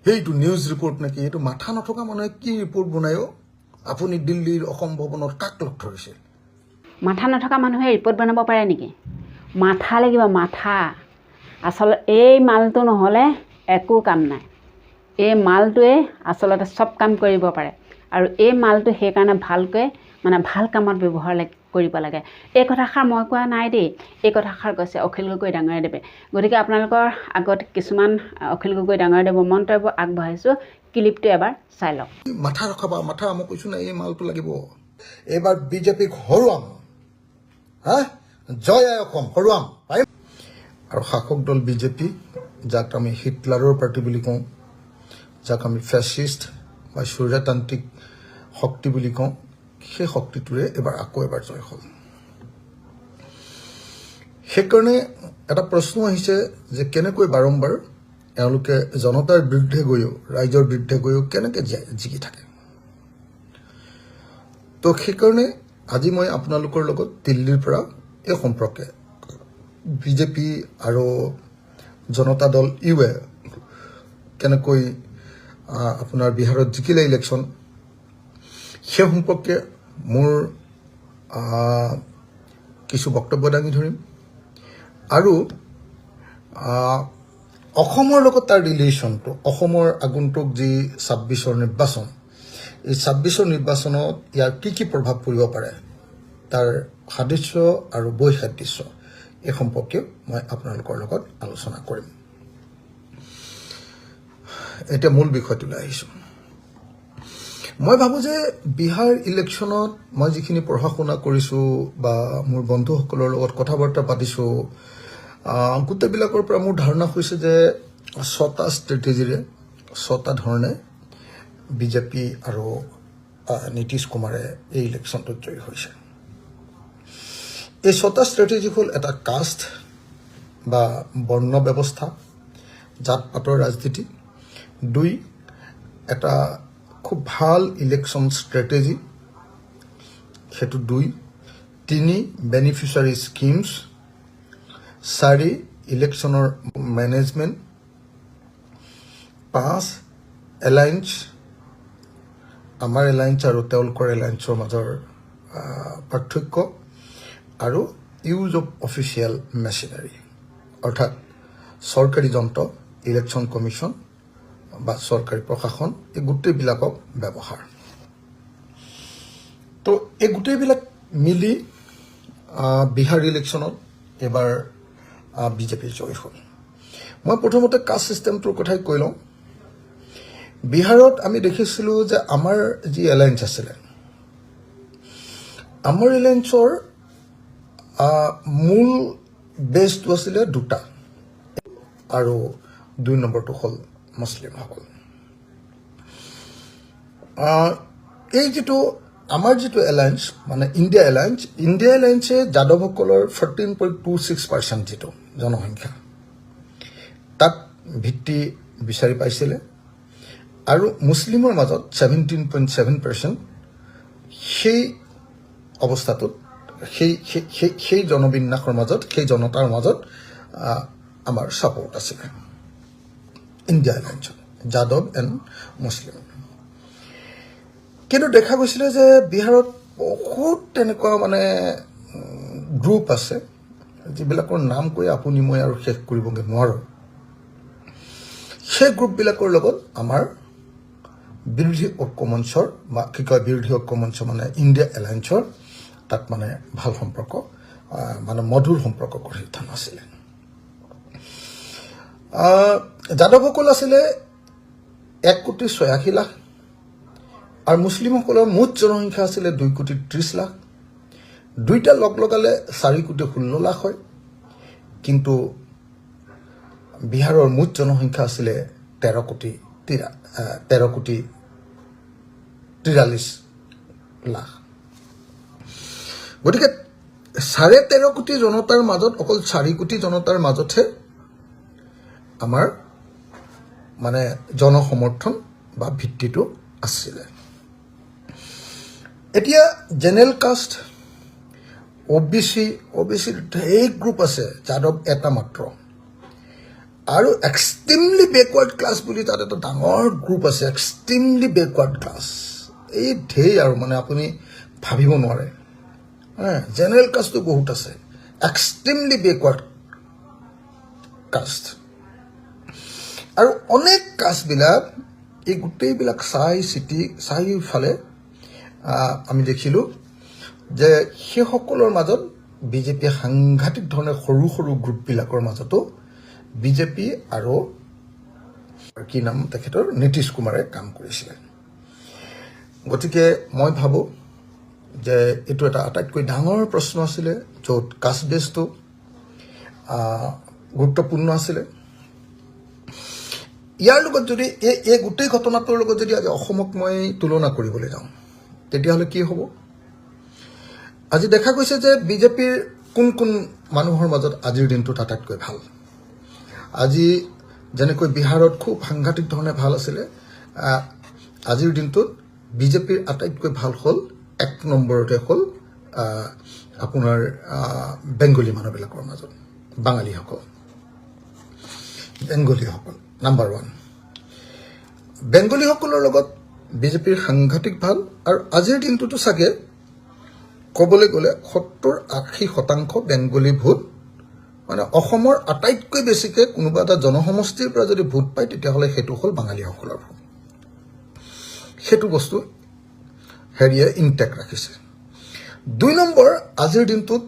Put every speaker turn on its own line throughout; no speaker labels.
সেইটো news report নেকি? এইটো মাথা নথকা মানুহে কি ৰিপৰ্ট বনায়? আপুনি দিল্লীৰ অসম ভৱনত কাক লগ ধৰিছে?
মাথা নথকা মানুহে ৰিপৰ্ট বনাব পাৰে নেকি? মাথা লাগিব, মাথা। আচলতে এই মালটো নহ'লে একো কাম নাই। এই মালটোৱে আচলতে চব কাম কৰিব পাৰে আৰু এই মালটো সেইকাৰণে ভালকৈ ভাল কামত ব্যৱহাৰ কৰিব লাগে। এই কথাষাৰ মই কোৱা নাই দেই, এই কথাষাৰ কৈছে অখিল গগৈ ডাঙৰীয়াদেৱে। গতিকে আপোনালোকৰ আগত কিছুমান অখিল গগৈ ডাঙৰীয়াদেৱৰ মন্তব্য আগবঢ়াইছোঁ, ক্লিপটো এবাৰ চাই লওক।
মাথা ৰখাবা, মাথা। মই কৈছোঁ না, এই মালটো লাগিব। এইবাৰ বিজেপিক হৰুৱাম। জয় আই অসম, হৰুৱাম। আৰু শাসক দল বিজেপি, যাক আমি হিটলাৰৰ পাৰ্টি বুলি কওঁ, যাক আমি ফেচিষ্ট বা স্বৈৰতান্ত্ৰিক শক্তি বুলি কওঁ, সেই শক্তিটোৰে আকৌ এবাৰ জয় হ'ল। সেইকাৰণে এটা প্ৰশ্ন আহিছে যে কেনেকৈ বাৰম্বাৰ এওঁলোকে জনতাৰ বিৰুদ্ধে গৈও, ৰাইজৰ বিৰুদ্ধে গৈও কেনেকৈ জিকি থাকে। তো সেইকাৰণে আজি মই আপোনালোকৰ লগত দিল্লীৰ পৰা এই সম্পৰ্কে বিজেপি আৰু জনতা দল ইউৱে কেনেকৈ আপোনাৰ বিহাৰত জিকিলে ইলেকশ্যন, সেই সম্পৰ্কে মোৰ কিছু বক্তব্য দাঙি ধৰিম। আৰু অসমৰ লগত তাৰ ৰিলেশ্যনটো, অসমৰ আগন্তুক যি 26ৰ নিৰ্বাচন, এই 26ৰ নিৰ্বাচনত ইয়াৰ কি প্ৰভাৱ পৰিব পাৰে, তাৰ সাদৃশ্য আৰু বৈসাদৃশ্য, এই সম্পৰ্কেও মই আপোনালোকৰ লগত আলোচনা কৰিম। এতিয়া মূল বিষয়টোলৈ আহিছোঁ। মই ভাবোঁ যে বিহাৰ ইলেকশ্যনত মই যিখিনি পঢ়া শুনা কৰিছোঁ বা মোৰ বন্ধুসকলৰ লগত কথা বাৰ্তা পাতিছোঁ, গোটেইবিলাকৰ পৰা মোৰ ধাৰণা হৈছে যে 6টা ষ্ট্ৰেটেজিৰে, 6টা ধৰণে বিজেপি আৰু নীতিশ কুমাৰে এই ইলেকশ্যনটোত জয়ী হৈছে। এই 6টা ষ্ট্ৰেটেজি হ'ল: এটা কাষ্ট বা বৰ্ণ ব্যৱস্থা, জাত পাতৰ ৰাজনীতি; 2, এটা খুব ভাল ইলেকশ্যন ষ্ট্ৰেটেজি, সেইটো 2; 3, বেনিফিচিয়াৰী স্কিমছ; 4, ইলেকশ্যনৰ মেনেজমেণ্ট; 5, এলায়েন্স, আমাৰ এলায়েন্স আৰু তেওঁলোকৰ এলায়েন্সৰ মাজৰ পাৰ্থক্য; আৰু ইউজ অফ অফিচিয়েল মেচিনাৰী, অৰ্থাৎ চৰকাৰী যন্ত্ৰ, ইলেকশ্যন কমিশ্যন বা চৰকাৰী প্ৰশাসন, এই গোটেইবিলাকক ব্যৱহাৰ। তো এই গোটেইবিলাক মিলি বিহাৰ ইলেকশ্যনত এবাৰ বিজেপিৰ জয় হ'ল। মই প্ৰথমতে কাষ্ট ছিষ্টেমটোৰ কথাই কৈ লওঁ। বিহাৰত আমি দেখিছিলোঁ যে আমাৰ যি এলায়েন্স আছিলে, আমাৰ এলায়েন্সৰ মূল বেছটো আছিলে 2টা, আৰু 2 নম্বৰটো হ'ল মুছলিমসকল। এই আমাৰ যিটো এলায়েন্স, ইণ্ডিয়া এলায়েন্সে যাদৱসকলৰ 14.26% যিটো জনসংখ্যা, তাত ভিত্তি বিচাৰি পাইছিলে, আৰু মুছলিমৰ মাজত 17.7%। সেই অৱস্থাটোত সেই জনবিন্যাসৰ মাজত, সেই জনতাৰ মাজত আমাৰ ছাপোৰ্ট আছিলে ইণ্ডিয়া এলায়েন্সত, যাদৱ এণ্ড মুছলিম। কিন্তু দেখা গৈছিলে যে বিহাৰত বহুত তেনেকুৱা গ্ৰুপ আছে, যিবিলাকৰ নাম কৈ আপুনি মই আৰু শেষ কৰিবগৈ নোৱাৰোঁ। সেই গ্ৰুপবিলাকৰ লগত আমাৰ বিৰোধী ঐক্য মঞ্চৰ বিৰোধী ঐক্য মঞ্চ ইণ্ডিয়া এলায়েন্সৰ তাত ভাল সম্পৰ্ক, মধুৰ সম্পৰ্ক গঢ়ি উঠা নাছিলে। যাদৱসকল আছিলে 1,86,00,000, আৰু মুছলিমসকলৰ মুঠ জনসংখ্যা আছিলে 2,30,00,000। দুইটা লগালে 4,16,00,000 হয়। কিন্তু বিহাৰৰ মুঠ জনসংখ্যা আছিলে 13,43,00,000। গতিকে 13.5 কোটি জনতাৰ মাজত অকল 4 কোটি জনতাৰ মাজতহে আমাৰ জনসমৰ্থন বা ভিত্তিটো আছিলে। এতিয়া জেনেৰেল কাষ্ট, OBC ঢেৰ গ্ৰুপ আছে, যাদৱ এটা মাত্ৰ, আৰু এক্সট্ৰিমলি বেকৱাৰ্ড ক্লাছ বুলি তাত এটা ডাঙৰ গ্ৰুপ আছে, এক্সট্ৰিমলি বেকৱাৰ্ড ক্লাছ। এই ঢেৰ আৰু মানে আপুনি ভাবিব নোৱাৰে। জেনেৰেল কাষ্টটো বহুত আছে, এক্সট্ৰিমলি বেকৱাৰ্ড কাষ্ট আৰু অনেক কাষ্টবিলাক। এই গোটেইবিলাক চাই চিটি চাৰিওফালে আমি দেখিলোঁ যে সেইসকলৰ মাজত বিজেপিয়ে সাংঘাতিক ধৰণে সৰু সৰু গ্ৰুপবিলাকৰ মাজতো বিজেপি আৰু কি নাম তেখেতৰ নীতিশ কুমাৰে কাম কৰিছিলে। গতিকে মই ভাবোঁ যে এইটো এটা আটাইতকৈ ডাঙৰ প্ৰশ্ন আছিলে, য'ত কাষ্ট বেছটো গুৰুত্বপূৰ্ণ আছিলে। ইয়াৰ লগত যদি এই গোটেই ঘটনাটোৰ লগত যদি আজি অসমক মই তুলনা কৰিবলৈ যাওঁ, তেতিয়াহ'লে কি হ'ব? আজি দেখা গৈছে যে বিজেপিৰ কোন কোন মানুহৰ মাজত আজিৰ দিনটোত আটাইতকৈ ভাল। আজি যেনেকৈ বিহাৰত খুব সাংঘাতিক ধৰণে ভাল আছিলে, আজিৰ দিনটোত বিজেপিৰ আটাইতকৈ ভাল হ'ল 1 নম্বৰতে হ'ল আপোনাৰ বেংগলী মানুহবিলাকৰ মাজত, বাঙালীসকল, বেংগলীসকল নাম্বাৰ 1। বেংগলীসকলৰ লগত বিজেপিৰ সাংঘাতিক ভাল। আৰু আজিৰ দিনটোতো চাগে ক'বলৈ গ'লে 70-80% বেংগলী ভোট, মানে অসমৰ আটাইতকৈ বেছিকৈ কোনোবা এটা জনসমষ্টিৰ পৰা যদি ভোট পায় তেতিয়াহ'লে সেইটো হ'ল বাঙালীসকলৰ ভোট। সেইটো বস্তু হেৰিয়ে ইনটেক্ট ৰাখিছে। 2 নম্বৰ, আজিৰ দিনটোত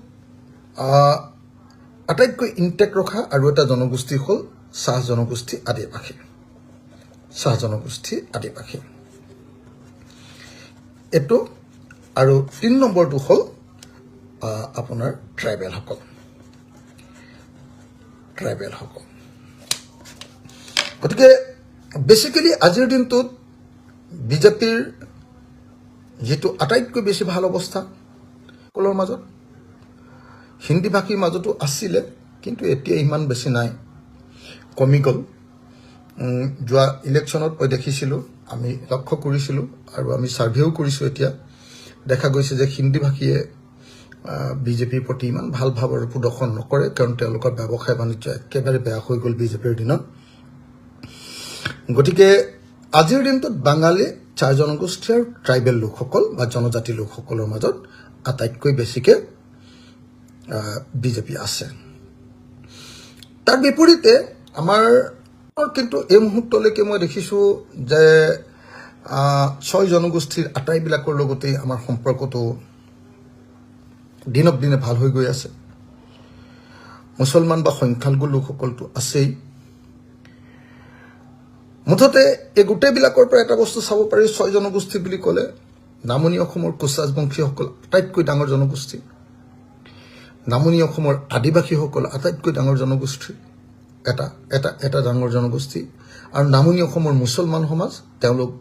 আটাইতকৈ ইনটেক্ট ৰখা আৰু এটা জনগোষ্ঠী হ'ল চাহ জনগোষ্ঠী আদিবাসী। চাহ জনগোষ্ঠী আদিবাসী এইটো। আৰু 3 নম্বৰটো হ'ল আপোনাৰ ট্ৰাইবেলসকল। গতিকে বেচিকেলি আজিৰ দিনটোত বিজেপিৰ যিটো আটাইতকৈ বেছি ভাল অৱস্থা সকলৰ মাজত, হিন্দী ভাষীৰ মাজতো আছিলে, কিন্তু এতিয়া ইমান বেছি নাই, কমি গ'ল। যোৱা ইলেকশ্যনত মই দেখিছিলোঁ, আমি লক্ষ্য কৰিছিলোঁ আৰু আমি ছাৰ্ভেও কৰিছোঁ। এতিয়া দেখা গৈছে যে হিন্দী ভাষীয়ে বিজেপিৰ প্ৰতি ইমান ভাল ভাৱৰ প্ৰদৰ্শন নকৰে, কাৰণ তেওঁলোকৰ ব্যৱসায় বাণিজ্য একেবাৰে বেয়া হৈ গ'ল বিজেপিৰ দিনত। গতিকে আজিৰ দিনটোত বাঙালী, চাহ জনগোষ্ঠী আৰু ট্ৰাইবেল লোকসকল বা জনজাতি লোকসকলৰ মাজত আটাইতকৈ বেছিকৈ বিজেপি আছে। তাৰ বিপৰীতে আমাৰ কিন্তু এই মুহূৰ্তলৈকে মই দেখিছোঁ যে 6 জনগোষ্ঠীৰ আটাইবিলাকৰ লগতেই আমাৰ সম্পৰ্কটো দিনক দিনে ভাল হৈ গৈ আছে। মুছলমান বা সংখ্যালঘু লোকসকলতো আছেই। মুঠতে এই গোটেইবিলাকৰ পৰা এটা বস্তু চাব পাৰি, 6 জনগোষ্ঠী বুলি ক'লে নামনি অসমৰ কোচ ৰাজবংশীসকল আটাইতকৈ ডাঙৰ জনগোষ্ঠী, নামনি অসমৰ আদিবাসীসকল আটাইতকৈ ডাঙৰ জনগোষ্ঠী, এটা ডাঙৰ জনগোষ্ঠী, আৰু নামনি অসমৰ মুছলমান সমাজ, তেওঁলোক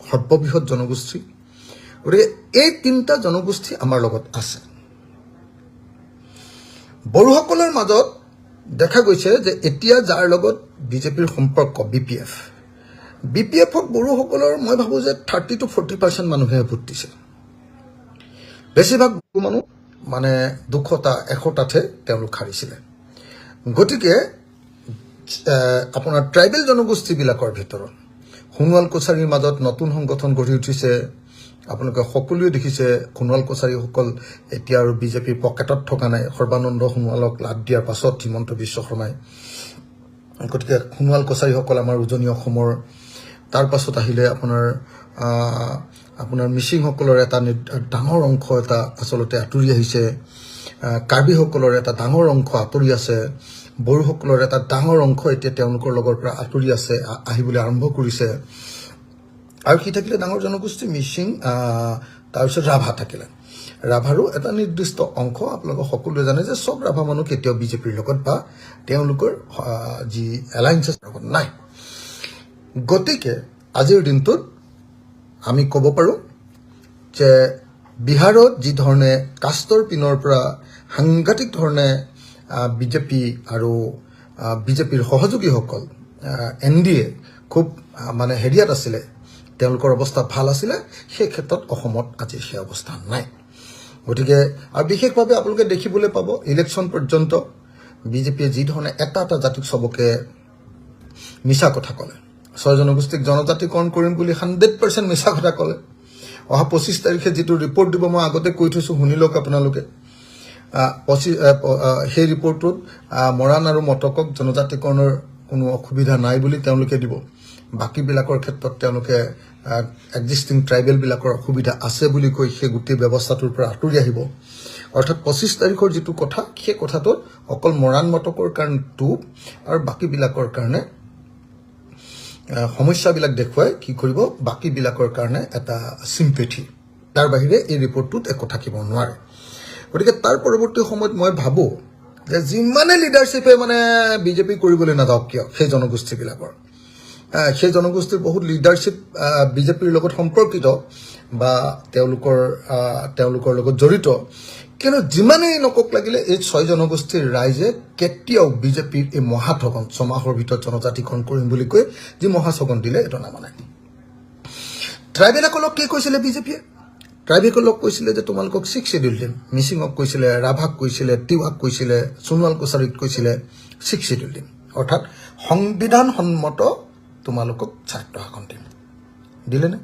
সৰ্ববৃহৎ জনগোষ্ঠী। গতিকে এই 3টা জনগোষ্ঠী আমাৰ লগত আছে। বড়োসকলৰ মাজত দেখা গৈছে যে এতিয়া যাৰ লগত বিজেপিৰ সম্পৰ্ক, বিপিএফক বড়োসকলৰ মই ভাবোঁ যে 30-40% মানুহে ভোট দিছে। বেছিভাগ বড়ো মানুহ মানে 200-100টাতহে তেওঁলোক হাৰিছিলে। গতিকে আপোনাৰ ট্ৰাইবেল জনগোষ্ঠীবিলাকৰ ভিতৰত সোণোৱাল কছাৰীৰ মাজত নতুন সংগঠন গঢ়ি উঠিছে। আপোনালোকে সকলোৱে দেখিছে সোণোৱাল কছাৰীসকল এতিয়া আৰু বিজেপিৰ পকেটত থকা নাই, সৰ্বানন্দ সোণোৱালক লাদ দিয়াৰ পাছত হিমন্ত বিশ্ব শৰ্মাই। গতিকে সোণোৱাল কছাৰীসকল আমাৰ উজনি অসমৰ। তাৰ পাছত আহিলে আপোনাৰ মিচিংসকলৰ এটা ডাঙৰ অংশ এটা আচলতে আঁতৰি আহিছে, কাৰ্বিসকলৰ এটা ডাঙৰ অংশ আঁতৰি আছে, বড়োসকলৰ এটা ডাঙৰ অংশ এতিয়া তেওঁলোকৰ লগৰ পৰা আঁতৰি আছে, আহিবলৈ আৰম্ভ কৰিছে। আৰু কি থাকিলে ডাঙৰ জনগোষ্ঠী মিচিং, তাৰপিছত ৰাভা থাকিলে। ৰাভাৰো এটা নিৰ্দিষ্ট অংশ, আপোনালোকে সকলোৱে জানে যে চব ৰাভা মানুহ কেতিয়াও বিজেপিৰ লগত বা তেওঁলোকৰ যি এলায়েন্সৰ লগত নাই। গতিকে আজিৰ দিনটোত আমি ক'ব পাৰোঁ যে বিহাৰত যি ধৰণে কাষ্টৰ পিনৰ পৰা সাংঘাতিক ধৰণে বিজেপি আৰু বিজেপিৰ সহযোগীসকল NDA খুব মানে হেৰিয়াত আছিলে, তেওঁলোকৰ অৱস্থা ভাল আছিলে, সেই ক্ষেত্ৰত অসমত আজি সেই অৱস্থা নাই। গতিকে আৰু বিশেষভাৱে আপোনালোকে দেখিবলৈ পাব ইলেকশ্যন পৰ্যন্ত বিজেপিয়ে যি ধৰণে এটা জাতিক চবকে মিছা কথা ক'লে 6 জনগোষ্ঠীক জনজাতিকৰণ কৰিম বুলি 100% মিছা কথা ক'লে অহা 25 তাৰিখে যেটো ৰিপৰ্ট দিব মই আগতে কৈ থৈছো শুনি লওক আপোনালোকে সেই ৰিপৰ্টত মৰাণ আৰু মটকক জনজাতিকৰণৰ কোনো অসুবিধা নাই বুলি তেওঁলোকে দিব বাকি বিলাকৰ ক্ষেত্ৰত তেওঁলোকে এক্সিস্টিং ট্ৰাইবেল বিলাকৰ অসুবিধা আছে বুলি কৈ সেই গোটেই ব্যৱস্থাটোৰ পৰা আঁতৰি আহিব অৰ্থাৎ 25 তাৰিখৰ যেটো কথা সেই কথাটো অকল মৰাণ মটকৰ কাৰণে টুপ আৰু বাকি বিলাকৰ কাৰণে সমস্যাবিলাক দেখুৱাই কি কৰিব বাকি বিলাকৰ কাৰণে এটা সিম্পেথি তাৰ বাহিৰে এই ৰিপৰ্টটোত একো থাকিব নোৱাৰে গতিকে তাৰ পৰৱৰ্তী সময়ত মই ভাবো যে যিমানে লিডাৰশ্বিপে মানে বিজেপি কৰিবলৈ নাযাওক কিয় সেই জনগোষ্ঠীবিলাকৰ সেই জনগোষ্ঠীৰ বহুত লিডাৰশ্বিপ বিজেপিৰ লগত সম্পৰ্কিত বা তেওঁলোকৰ লগত জড়িত কিন্তু যিমানেই নকক লাগিলে এই 6 জনগোষ্ঠীৰ ৰাইজে কেতিয়াও বিজেপিৰ এই মহাঠগন সমাহৰ ভিতৰত জনজাতিকৰণ কৰিম বুলি কৈ যি মহাঠগন দিলে এটা নামানে ট্ৰাইবেলসকলক কি কৈছিলে বিজেপিয়ে ট্ৰাইবেলক কৈছিলে যে তোমালোকক 6 শিডিউল দিম মিচিঙক কৈছিলে ৰাভাক কৈছিলে তিৱাক কৈছিলে সোণোৱাল কোছাৰীক কৈছিলে 6 শিডিউল দিম অৰ্থাৎ সংবিধান সন্মত তোমালোকক ছাত্ৰ শাসন দিম দিলে নে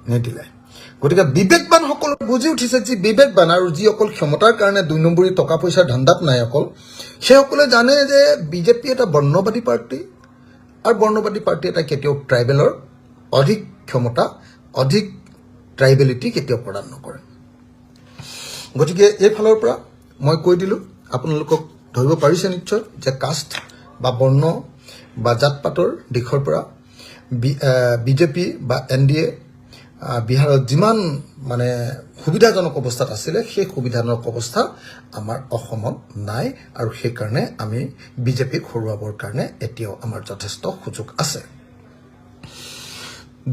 নিদিলে গতিকে বিবেকবান সকল বুজি উঠিছে যে বিবেকবান আৰু যি অকল ক্ষমতাৰ কাৰণে 2 নম্বৰী টকা পইচাৰ ধান্দাত নাই অকল সেই সকলে জানে যে বিজেপি এটা বৰ্ণবাদী পাৰ্টি আৰু বৰ্ণবাদী পাৰ্টি এটা কেতিয়াও ট্ৰাইবেলৰ অধিক ক্ষমতা অধিক ট্ৰাইবেলিটি কেতিয়াও প্ৰদান নকৰে গতিকে এই ফালৰ পৰা মই কৈ দিলো আপোনালোকক ধৰিব পাৰিছে নিশ্চয় যে কাষ্ট বা বৰ্ণ বা জাতপাতৰ দিশৰ পৰা বিজেপি বা এনডিএ বিহাৰত যিমান মানে সুবিধাজনক অৱস্থাত আছিল সেই সুবিধাজনক অৱস্থা আমাৰ অসমত নাই আৰু সেই কাৰণে আমি বিজেপিক হৰুৱাবৰ কাৰণে এতিয়াও আমাৰ যথেষ্ট সুযোগ আছে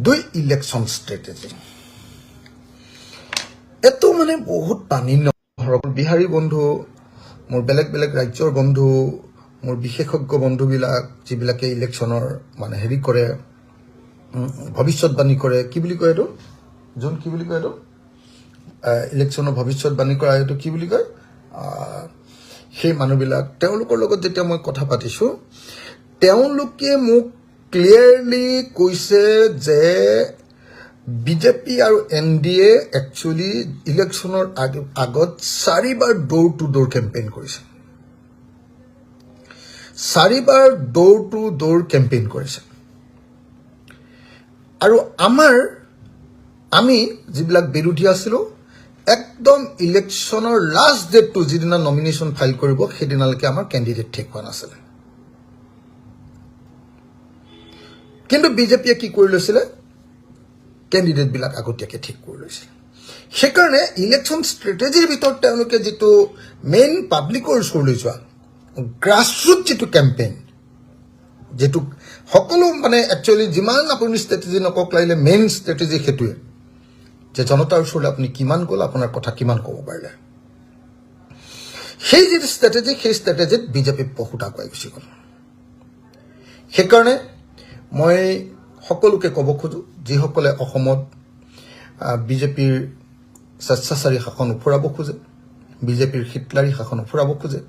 2 ইলেকশন ষ্ট্ৰেটেজি এতো মানে বহুত পানী নহৰক বিহাৰী বন্ধু মোৰ বেলেগ বেলেগ ৰাজ্যৰ বন্ধু মোৰ বিশেষজ্ঞ বন্ধুবিলাক যিবিলাকে ইলেকশনৰ মানে হেৰি কৰে ভৱিষ্যতবাণী কৰে কি বুলি কয় এটো জন কি বুলি কয় এটো ইলেকশনৰ ভৱিষ্যতবাণী কৰা এটো কি বুলি কয় সেই মানুহবিলাক তেওঁলোকৰ লগত যেতিয়া মই কথা পাতিছো তেওঁলোকে মোক ক্লিয়াৰলি কৈছে যে বিজেপি আৰু এনডিএ একচুয়ালি ইলেকশনৰ আগত 4 বাৰ ডোৰ টু ডোৰ কেম্পেইন কৰিছে 4 বাৰ ডোৰ টু ডোৰ কেম্পেইন কৰিছে আৰু আমি যিবিলাক বিৰোধী আছিলো একদম ইলেকশনৰ লাষ্ট ডেট টু যিদিনা নমিনেশন ফাইল কৰিব সেইদিনালৈকে আমাৰ ক্যান্ডিডেট ঠিক হোৱা নাছিল কিন্তু বিজেপিয়ে কি কৰি লৈছিল ক্যান্ডিডেট বিলাক আগতীয়াকে ঠিক কৰি লৈছিল সেইকাৰণে ইলেকশন ষ্ট্ৰেটেজিৰ ভিতৰত তেওঁলোকে যেটো মেইন পাব্লিকৰ ওচৰলৈ যোৱা গ্ৰাসৰুট যেটো কেম্পেইন যেটো সকলো মানে একচুয়ালি যিমান আপুনি ষ্ট্ৰেটেজি নকক লাগিলে মেইন ষ্ট্ৰেটেজি হেতুৱে যে জনতাৰ ওচৰলৈ আপুনি কিমান গ'ল আপোনাৰ কথা কিমান ক'ব পাৰিলে সেই যে ষ্ট্ৰেটেজি সেই ষ্ট্ৰেটেজিত বিজেপি বহুত আগুৱাই গুচি গ'ল সেইকাৰণে মই সকলোকে ক'ব খোজো যিসকলে অসমত বিজেপিৰ স্বেচ্ছাচাৰী শাসন উফৰাব খোজে বিজেপিৰ হিটলাৰী শাসন উফৰাব খোজে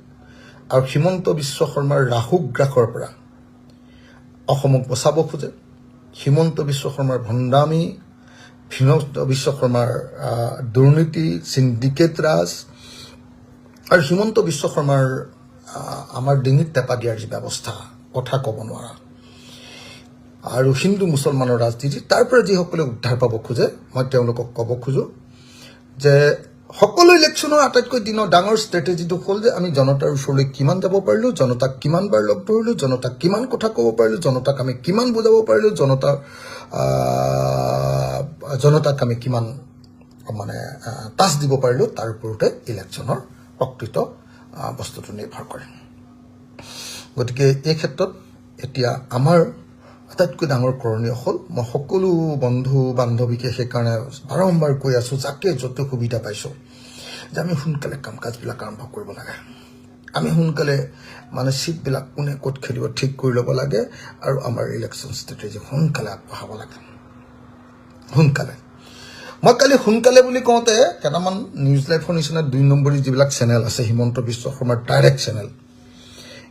আৰু হিমন্ত বিশ্ব শৰ্মাৰ ৰাহুগ্ৰাসৰ পৰা অসমক বচাব খোজে হিমন্ত বিশ্ব শৰ্মাৰ ভণ্ডামি হিমন্ত বিশ্ব শৰ্মাৰ দুৰ্নীতি সিন্ডিকেট ৰাজ আৰু হিমন্ত বিশ্ব শৰ্মাৰ আমাৰ ডিঙিত টেপা দিয়াৰ যি ব্যৱস্থা কথা ক'ব নোৱাৰা আৰু হিন্দু মুছলমানৰ ৰাজনীতি তাৰ পৰা যিসকলে উদ্ধাৰ পাব খোজে মই তেওঁলোকক ক'ব খোজো যে সকলো ইলেকশনৰ আটাইতকৈ দিনৰ ডাঙৰ ষ্ট্ৰেটেজিটো হ'ল যে আমি জনতাৰ ওচৰলৈ কিমান যাব পাৰিলো জনতাক কিমান বাৰ লগ ধৰিলো জনতাক কিমান কথা ক'ব পাৰিলো জনতাক আমি কিমান বুজাব পাৰিলো জনতাক আমি কিমান মানে টাচ দিব পাৰিলো তাৰ ওপৰতে ইলেকশনৰ প্ৰকৃত বস্তুটো নিৰ্ভৰ কৰে গতিকে এই ক্ষেত্ৰত এতিয়া আমাৰ আটাইতকৈ ডাঙৰ কৰণীয় হ'ল মই সকলো বন্ধু বান্ধৱীকে সেইকাৰণে বাৰম্বাৰ কৈ আছো যাকে যত সুবিধা পাইছো যে আমি সোনকালে কাম কাজবিলাক আৰম্ভ কৰিব লাগে আমি সোনকালে মানে সিটবিলাক কোনে ক'ত খেলিব ঠিক কৰি ল'ব লাগে আৰু আমাৰ ইলেকশন ষ্ট্ৰেটেজি সোনকালে আগবঢ়াব লাগে সোনকালে মই কালি সোনকালে বুলি কওঁতে কেইটামান নিউজ লাইভৰ নিচিনা 2 নম্বৰী যিবিলাক চেনেল আছে হিমন্ত বিশ্ব শৰ্মাৰ ডাইৰেক্ট চেনেল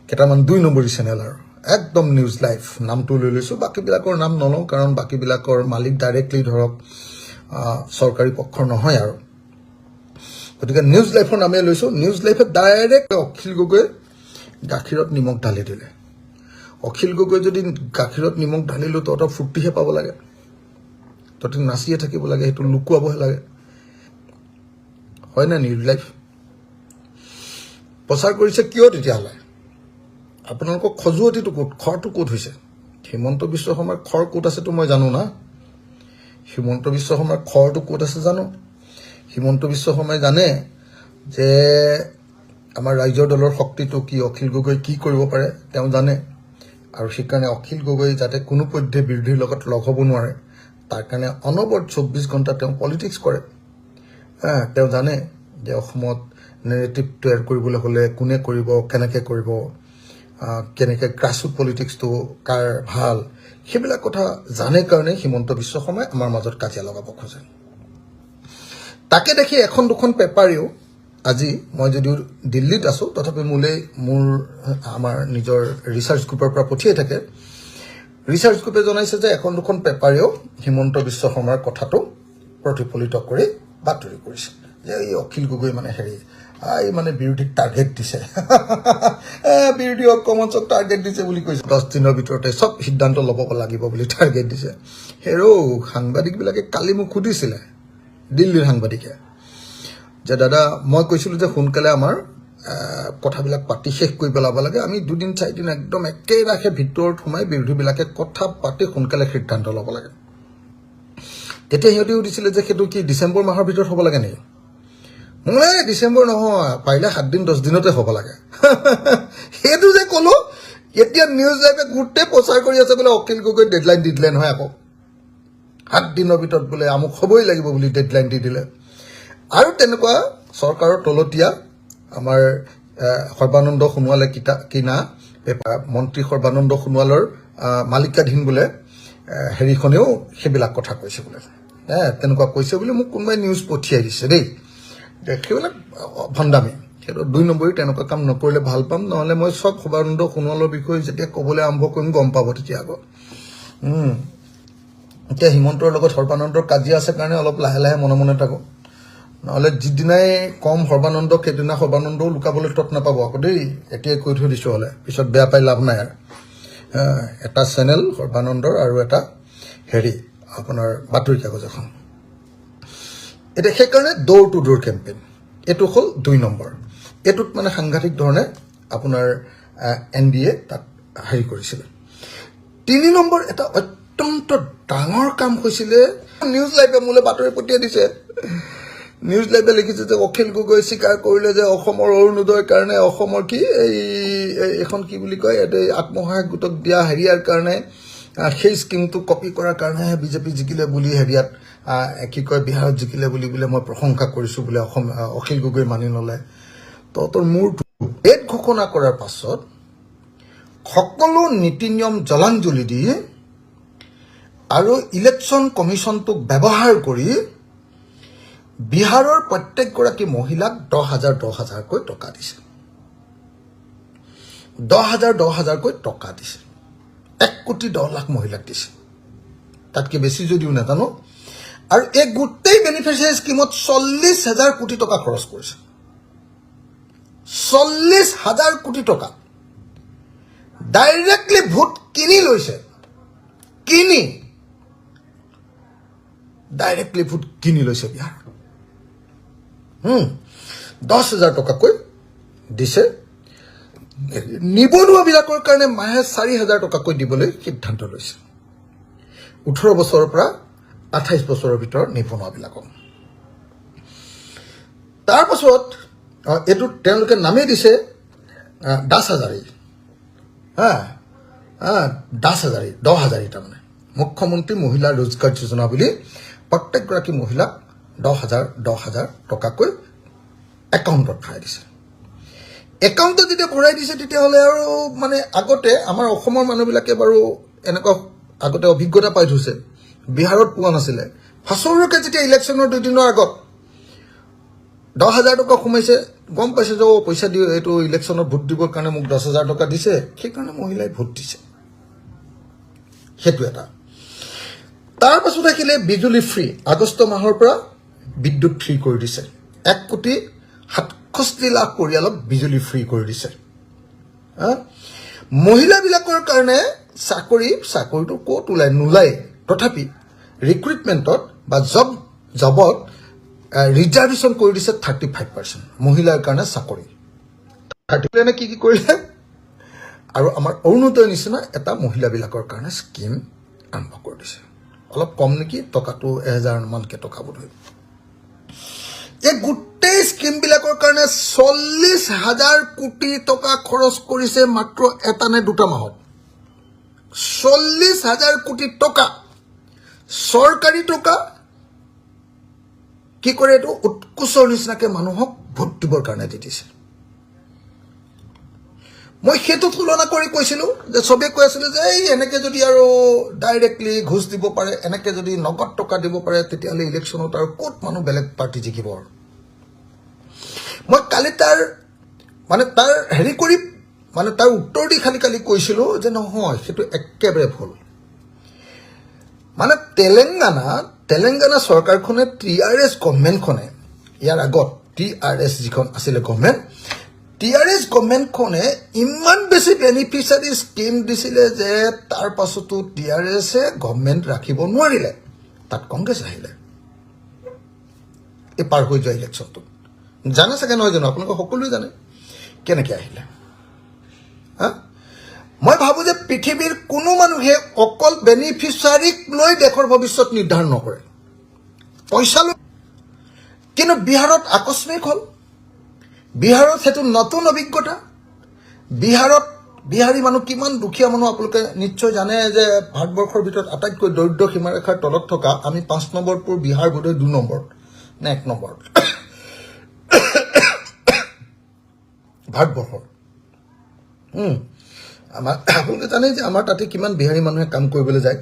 কেইটামান 2 নম্বৰী চেনেল আৰু একদম নিউজ লাইভ নামটো লৈ লৈছোঁ, বাকীবিলাকৰ নাম নলওঁ কাৰণ বাকীবিলাকৰ মালিক ডাইৰেক্টলি ধৰক চৰকাৰী পক্ষৰ নহয় আৰু। গতিকে নিউজ লাইভৰ নামে লৈছোঁ। নিউজ লাইভে ডাইৰেক্ট অখিল গগৈ গাখীৰত নিমখ ঢালি দিলে। অখিল গগৈ যদি গাখীৰত নিমখ ঢালিলোঁ তহঁতৰ ফূৰ্তিহে পাব লাগে, তহঁতি নাচিয়ে থাকিব লাগে, সেইটো লুকুৱাবহে লাগে, হয় না? নিউজ লাইভ প্ৰচাৰ কৰিছে কিয় তেতিয়াহ'লে? আপোনালোকৰ খজুৱতিটো ক'ত, খৰটো ক'ত হৈছে? হিমন্ত বিশ্ব শৰ্মাৰ খৰ ক'ত আছেতো মই জানো না। হিমন্ত বিশ্ব শৰ্মাৰ খৰটো ক'ত আছে জানো। হিমন্ত বিশ্ব শৰ্মাই জানে যে আমাৰ ৰাইজৰ দলৰ শক্তিটো কি, অখিল গগৈ কি কৰিব পাৰে তেওঁ জানে, আৰু সেইকাৰণে অখিল গগৈ যাতে কোনোপধ্যে বিৰোধীৰ লগত লগ হ'ব নোৱাৰে তাৰ কাৰণে অনবৰত 24 ঘণ্টা তেওঁ পলিটিক্স কৰে। তেওঁ জানে যে অসমত নেৰেটিভ তৈয়াৰ কৰিবলৈ হ'লে কোনে কৰিব, কেনেকৈ কৰিব, কেনেকৈ গ্ৰাছৰুট পলিটিক্সটো কাৰ ভাল, সেইবিলাক কথা জানে কাৰণে হিমন্ত বিশ্ব শৰ্মাই আমাৰ মাজত কাজিয়া লগাব খোজে। তাকে দেখি এখন দুখন পেপাৰেও আজি মই যদিও দিল্লীত আছোঁ তথাপি মোৰ আমাৰ নিজৰ ৰিচাৰ্চ গ্ৰুপৰ পৰা পঠিয়াই থাকে। ৰিচাৰ্চ গ্ৰুপে জনাইছে যে এখন দুখন পেপাৰেও হিমন্ত বিশ্ব শৰ্মাৰ কথাটো প্ৰতিফলিত কৰি বাতৰি কৰিছে যে এই অখিল গগৈ মানে এই মানে বিৰোধীক টাৰ্গেট দিছে, বিৰোধী ঐক্যমঞ্চক টাৰ্গেট দিছে বুলি কৈছে। 10 দিনৰ ভিতৰতে চব সিদ্ধান্ত ল'ব লাগিব বুলি টাৰ্গেট দিছে। সাংবাদিকবিলাকে কালি মোক সুধিছিলে, দিল্লীৰ সাংবাদিকে, যে দাদা মই কৈছিলোঁ যে সোনকালে আমাৰ কথাবিলাক পাতি শেষ কৰি পেলাব লাগে, আমি 2 দিন 4 দিন একদম একেৰাখে ভিতৰত সোমাই বিৰোধীবিলাকে কথা পাতি সোনকালে সিদ্ধান্ত ল'ব লাগে। তেতিয়া সিহঁতে সুধিছিলে যে সেইটো কি ডিচেম্বৰ মাহৰ ভিতৰত হ'ব লাগে নেকি? মই ডিচেম্বৰ নহয়, পাৰিলে 7 দিন 10 দিনতে হ'ব লাগে। সেইটো যে ক'লো, এতিয়া নিউজ লাইভে গোটেই প্ৰচাৰ কৰি আছে বোলে অখিল গগৈ ডেডলাইন দি দিলে নহয়, আকৌ 7 দিনৰ ভিতৰত বোলে আমুক হ'বই লাগিব বুলি ডেডলাইন দি দিলে। আৰু তেনেকুৱা চৰকাৰৰ তলতীয়া আমাৰ সৰ্বানন্দ সোণোৱালে কিনা মন্ত্ৰী সৰ্বানন্দ সোণোৱালৰ মালিকাধীন বোলে হেৰিখনেও সেইবিলাক কথা কৈছে বোলে, তেনেকুৱা কৈছে বুলি মোক কোনোবাই নিউজ পঠিয়াই দিছে দেই। সেইবিলাক ভণ্ডামি, সেইটো 2 নম্বৰী তেনেকুৱা কাম নকৰিলে ভাল পাম, নহ'লে মই চব সৰ্বানন্দ সোণোৱালৰ বিষয়ে যেতিয়া ক'বলৈ আৰম্ভ কৰিম গম পাব তেতিয়া আকৌ। এতিয়া হিমন্তৰ লগত সৰ্বানন্দৰ কাজিয়া আছে কাৰণে অলপ লাহে লাহে মনে মনে থাকোঁ, নহ'লে যিদিনাই কম সৰ্বানন্দক সেইদিনা সৰ্বানন্দও লুকাবলৈ তৎ নাপাব আকৌ দেই। এতিয়াই কৈ থৈ দিছোঁ, হ'লে পিছত বেয়া পাই লাভ নাই আৰু। এটা চেনেল সৰ্বানন্দৰ আৰু এটা আপোনাৰ বাতৰি কাগজ এখন। এতিয়া সেইকাৰণে ড'ৰ টু ড'ৰ কেম্পেইন এইটো হ'ল 2 নম্বৰ। এইটোত মানে সাংঘাতিক ধৰণে আপোনাৰ NDA তাত কৰিছিলে। 3 নম্বৰ এটা অত্যন্ত ডাঙৰ কাম হৈছিলে, নিউজ লাইভে মোলৈ বাতৰি পঠিয়াই দিছে। নিউজ লাইভে লিখিছে যে অখিল গগৈ স্বীকাৰ কৰিলে যে অসমৰ অৰুণোদয়ৰ কাৰণে অসমৰ কি এইখন কি বুলি কয়, আত্মসহায়ক গোটক দিয়া হেৰিয়াৰ কাৰণে সেই স্কিমটো কপি কৰাৰ কাৰণেহে বিজেপি জিকিলে বুলি কি কয় বিহাৰত জিকিলে বুলি বোলে মই প্ৰশংসা কৰিছোঁ বোলে অখিল গগৈ মানি ল'লে। তহঁতৰ মূৰটো ডেট ঘোষণা কৰাৰ পাছত সকলো নীতি নিয়ম জলাঞ্জলি দি আৰু ইলেকশ্যন কমিশ্যনটোক ব্যৱহাৰ কৰি বিহাৰৰ প্ৰত্যেকগৰাকী মহিলাক 10,000কৈ টকা দিছে। 10,000কৈ টকা দিছে। 1,10,00,000 মহিলাক দিছে, তাতকৈ বেছি যদিও নাজানো। আৰু এই গোটেই বেনিফিচিয়াৰী স্কিমত 40,000 কোটি টকা খৰচ কৰিছে। 40,000 কোটি টকা ডাইৰেক্টলি ভোট কিনি লৈছে, ডাইৰেক্টলি ভোট কিনি লৈছে বিহাৰত। 10,000 টকাকৈ দিছে। নিবনুৱাবিলাকৰ কাৰণে মাহে 4,000 টকাকৈ দিবলৈ সিদ্ধান্ত লৈছে। 18 বছৰৰ পৰা 28 বছৰৰ ভিতৰত নিবনুৱাবিলাকক। তাৰপাছত এইটো তেওঁলোকে নামেই দিছে দাস হাজাৰী। 10,000 তাৰমানে মুখ্যমন্ত্ৰী মহিলা ৰোজগাৰ যোজনা বুলি প্ৰত্যেকগৰাকী মহিলাক 10,000 টকাকৈ একাউণ্টত ভৰাই দিছে। একাউণ্টত যেতিয়া ভৰাই দিছে তেতিয়াহ'লে আৰু মানে আগতে আমাৰ অসমৰ মানুহবিলাকে বাৰু এনেকুৱা আগতে অভিজ্ঞতা পাই থৈছে, বিহাৰত পোৱা নাছিলে। ফাচৰুকে যেতিয়া ইলেকশ্যনৰ 2 দিনৰ আগত 10,000 টকা সোমাইছে গম পাইছে যে পইচা দি এইটো ইলেকশ্যনত ভোট দিবৰ কাৰণে মোক 10,000 টকা দিছে সেইকাৰণে মহিলাই ভোট দিছে সেইটো এটা তাৰ পাছত আহিলে বিজুলী ফ্ৰী আগষ্ট মাহৰ পৰা বিদ্যুৎ ফ্ৰী কৰি দিছে 1,67,00,000 পৰিয়ালক বিজুলী ফ্ৰী কৰি দিছে মহিলাবিলাকৰ কাৰণে চাকৰিটো ক'ত ওলাই নোলায় তথাপি ৰিক্ৰুটমেণ্টত বা জবত ৰিজাৰ্ভেশ্যন কৰি দিছে 35% মহিলাৰ কাৰণে চাকৰি 30% কি কৰিলে আৰু আমাৰ অৰুণোদয় নিচিনা এটা মহিলাবিলাকৰ কাৰণে স্কিম আৰম্ভ কৰি দিছে অলপ কম নেকি টকাটো 1,000 মানকে টকা বোধহয় এই গোটেই স্কিমবিলাকৰ কাৰণে 40,000 কোটি টকা খৰচ কৰিছে মাত্ৰ এটা নে দুটা মাহত 40,000 কোটি টকা চৰকাৰী টকা কি কৰে এইটো উৎকোচৰ নিচিনাকে মানুহক ভোট দিবৰ কাৰণে দি দিছে মই সেইটো তুলনা কৰি কৈছিলোঁ যে চবে কৈ আছিলে যে এই এনেকে যদি আৰু ডাইৰেক্টলি ঘুষ দিব পাৰে এনেকে যদি নগদ টকা দিব পাৰে তেতিয়াহ'লে ইলেকশ্যনত আৰু ক'ত মানুহ বেলেগ পাৰ্টি জিকিব মই কালি তাৰ হেৰি কৰি তাৰ উত্তৰ দি কালি কৈছিলোঁ যে নহয় সেইটো একেবাৰে ভুল তেলেংগানা চৰকাৰখনে TRS গভৰ্ণমেণ্টখনে ইয়াৰ আগত TRS যিখন আছিলে গভৰ্ণমেণ্ট TRS গভৰ্ণমেণ্টখনে ইমান বেছি বেনিফিচিয়াৰী স্কিম দিছিলে যে তাৰ পাছতো TRSে গভৰ্ণমেণ্ট ৰাখিব নোৱাৰিলে তাত কংগ্ৰেছ আহিলে এই পাৰ হৈ যোৱা ইলেকশ্যনটো জানে চাগে নহয় জানো আপোনালোকে সকলোৱে জানে কেনেকৈ আহিলে মই ভাবোঁ যে পৃথিৱীৰ কোনো মানুহে অকল বেনিফিচিয়াৰীক লৈ দেশৰ ভৱিষ্যত নিৰ্ধাৰণ নকৰে পইচা লৈ কিন্তু বিহাৰত আকস্মিক হ'ল বিহাৰত সেইটো নতুন অভিজ্ঞতা বিহাৰী মানুহ কিমান দুখীয়া মানুহ আপোনালোকে নিশ্চয় জানে যে ভাৰতবৰ্ষৰ ভিতৰত আটাইতকৈ দৰিদ্ৰ সীমাৰেখাৰ তলত থকা আমি 5 নম্বৰপুৰ বিহাৰ বোধহয় 2 নম্বৰত নে 1 নম্বৰত ভাৰতবৰ্ষৰ আপোনালোকে জানে যে আমাৰ তাতে কিমান বিহাৰী মানুহে কাম কৰিবলৈ যায়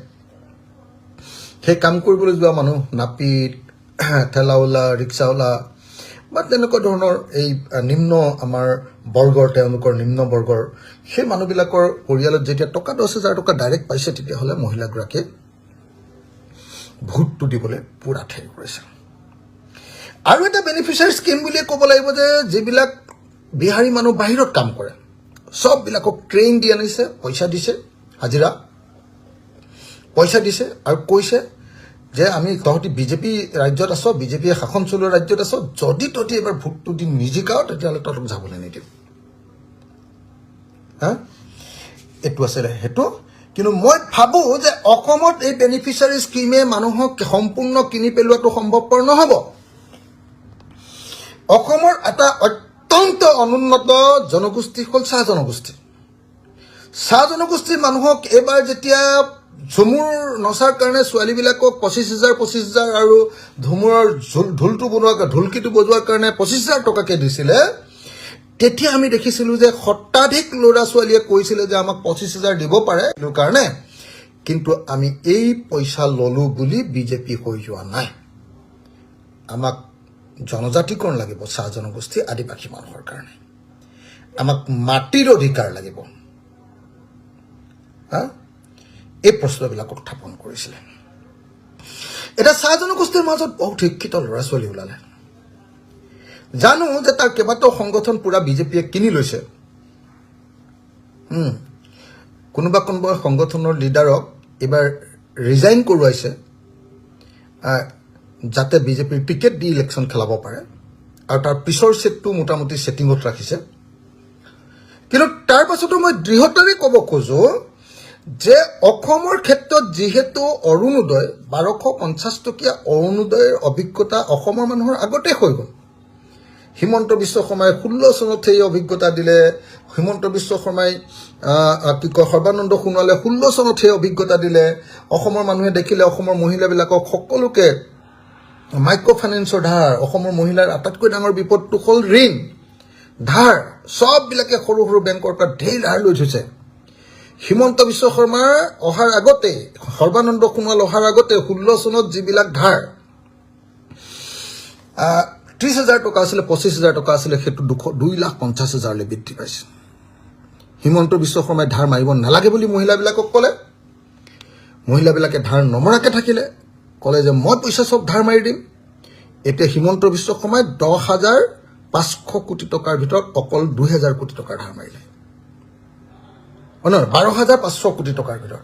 সেই কাম কৰিবলৈ যোৱা মানুহ নাপিত ঠেলাওলা ৰিক্সাওলা বা তেনেকুৱা ধৰণৰ এই নিম্ন আমাৰ বৰ্গৰ তেওঁলোকৰ নিম্ন বৰ্গৰ সেই মানুহবিলাকৰ পৰিয়ালত যেতিয়া টকা 10,000 টকা ডাইৰেক্ট পাইছে তেতিয়াহ'লে মহিলাগৰাকীয়ে ভোটটো দিবলৈ পূৰা ঠেৰ কৰিছে আৰু এটা বেনিফিচিয়াৰী স্কিম বুলিয়ে ক'ব লাগিব যে যিবিলাক বিহাৰী মানুহ বাহিৰত কাম কৰে সববিলাকক ট্ৰেইন দি আনিছে পইচা দিছে হাজিৰা পইচা দিছে আৰু কৈছে যে আমি তহঁতি বিজেপি ৰাজ্যত আছ বিজেপিয়ে শাসন চলোৱা ৰাজ্যত আছ যদি তহঁতি এবাৰ ভোটটো দি নিজিকাও তেতিয়াহ'লে তহঁতক যাবলৈ নিদিম এইটো আছিলে সেইটো কিন্তু মই ভাবোঁ যে অসমত এই বেনিফিচিয়াৰী স্কিমে মানুহক সম্পূৰ্ণ কিনি পেলোৱাটো সম্ভৱপৰ নহ'ব অসমৰ এটা অত্যন্ত অনুন্নত জনগোষ্ঠী হ'ল চাহ জনগোষ্ঠীৰ মানুহক এইবাৰ যেতিয়া ঝুমুৰ নচাৰ কাৰণে ছোৱালীবিলাকক 25,000 আৰু ঝুমুৰৰ ঢোলকিটো বজোৱাৰ কাৰণে 25,000 টকাকৈ দিছিলে তেতিয়া আমি দেখিছিলোঁ যে শতাধিক ল'ৰা ছোৱালীয়ে কৈছিলে যে আমাক 25,000 দিব পাৰে কাৰণে কিন্তু আমি এই পইচা ল'লোঁ বুলি বিজেপি হৈ যোৱা নাই আমাক জনজাতিকৰণ লাগিব চাহ জনগোষ্ঠী আদিবাসী মানুহৰ কাৰণে আমাক মাটিৰ অধিকাৰ লাগিব এই প্ৰশ্নবিলাক উত্থাপন কৰিছিলে এটা চাহ জনগোষ্ঠীৰ মাজত বহুত শিক্ষিত ল'ৰা ছোৱালী ওলালে জানো যে তাৰ কেইবাটাও সংগঠন পুৰা বিজেপিয়ে কিনি লৈছে কোনোবা সংগঠনৰ লিডাৰক এইবাৰ ৰিজাইন কৰোৱাইছে যাতে বিজেপিৰ টিকেট দি ইলেকশ্যন খেলাব পাৰে আৰু তাৰ পিছৰ ছেটটো মোটামুটি ছেটিঙত ৰাখিছে কিন্তু তাৰ পাছতো মই দৃঢ়তাৰে ক'ব খোজোঁ যে অসমৰ ক্ষেত্ৰত যিহেতু অৰুণোদয় 1250 টকীয়া অৰুণোদয়ৰ অভিজ্ঞতা অসমৰ মানুহৰ আগতে হৈ গ'ল হিমন্ত বিশ্ব শৰ্মাই 16 চনত সেই অভিজ্ঞতা দিলে হিমন্ত বিশ্ব শৰ্মাই সৰ্বানন্দ সোণোৱালে 16 চনত সেই অভিজ্ঞতা দিলে অসমৰ মানুহে দেখিলে অসমৰ মহিলাবিলাকক সকলোকে মাইক্ৰ' ফাইনেন্সৰ ধাৰ অসমৰ মহিলাৰ আটাইতকৈ ডাঙৰ বিপদটো হ'ল ঋণ ধাৰ সববিলাকে সৰু সৰু বেংকৰ পৰা ঢেৰ ধাৰ লৈ থৈছে হিমন্ত বিশ্ব শৰ্মাৰ অহাৰ আগতে সৰ্বানন্দ সোণোৱাল অহাৰ আগতে 16 চনত যিবিলাক ধাৰ 30,000 টকা আছিলে 25,000 টকা আছিলে সেইটো 2,50,000 বৃদ্ধি পাইছে হিমন্ত বিশ্ব শৰ্মাই ধাৰ মাৰিব নালাগে বুলি মহিলাবিলাকক ক'লে মহিলাবিলাকে ধাৰ নমৰাকে থাকিলে ক'লে যে মই পইচা সব ধাৰ মাৰি দিম এতিয়া হিমন্ত বিশ্ব শৰ্মাই 10,500 কোটি টকাৰ ভিতৰত অকল 2,000 কোটি টকাৰ ধাৰ মাৰিলে 12,500 কোটি টকাৰ ভিতৰত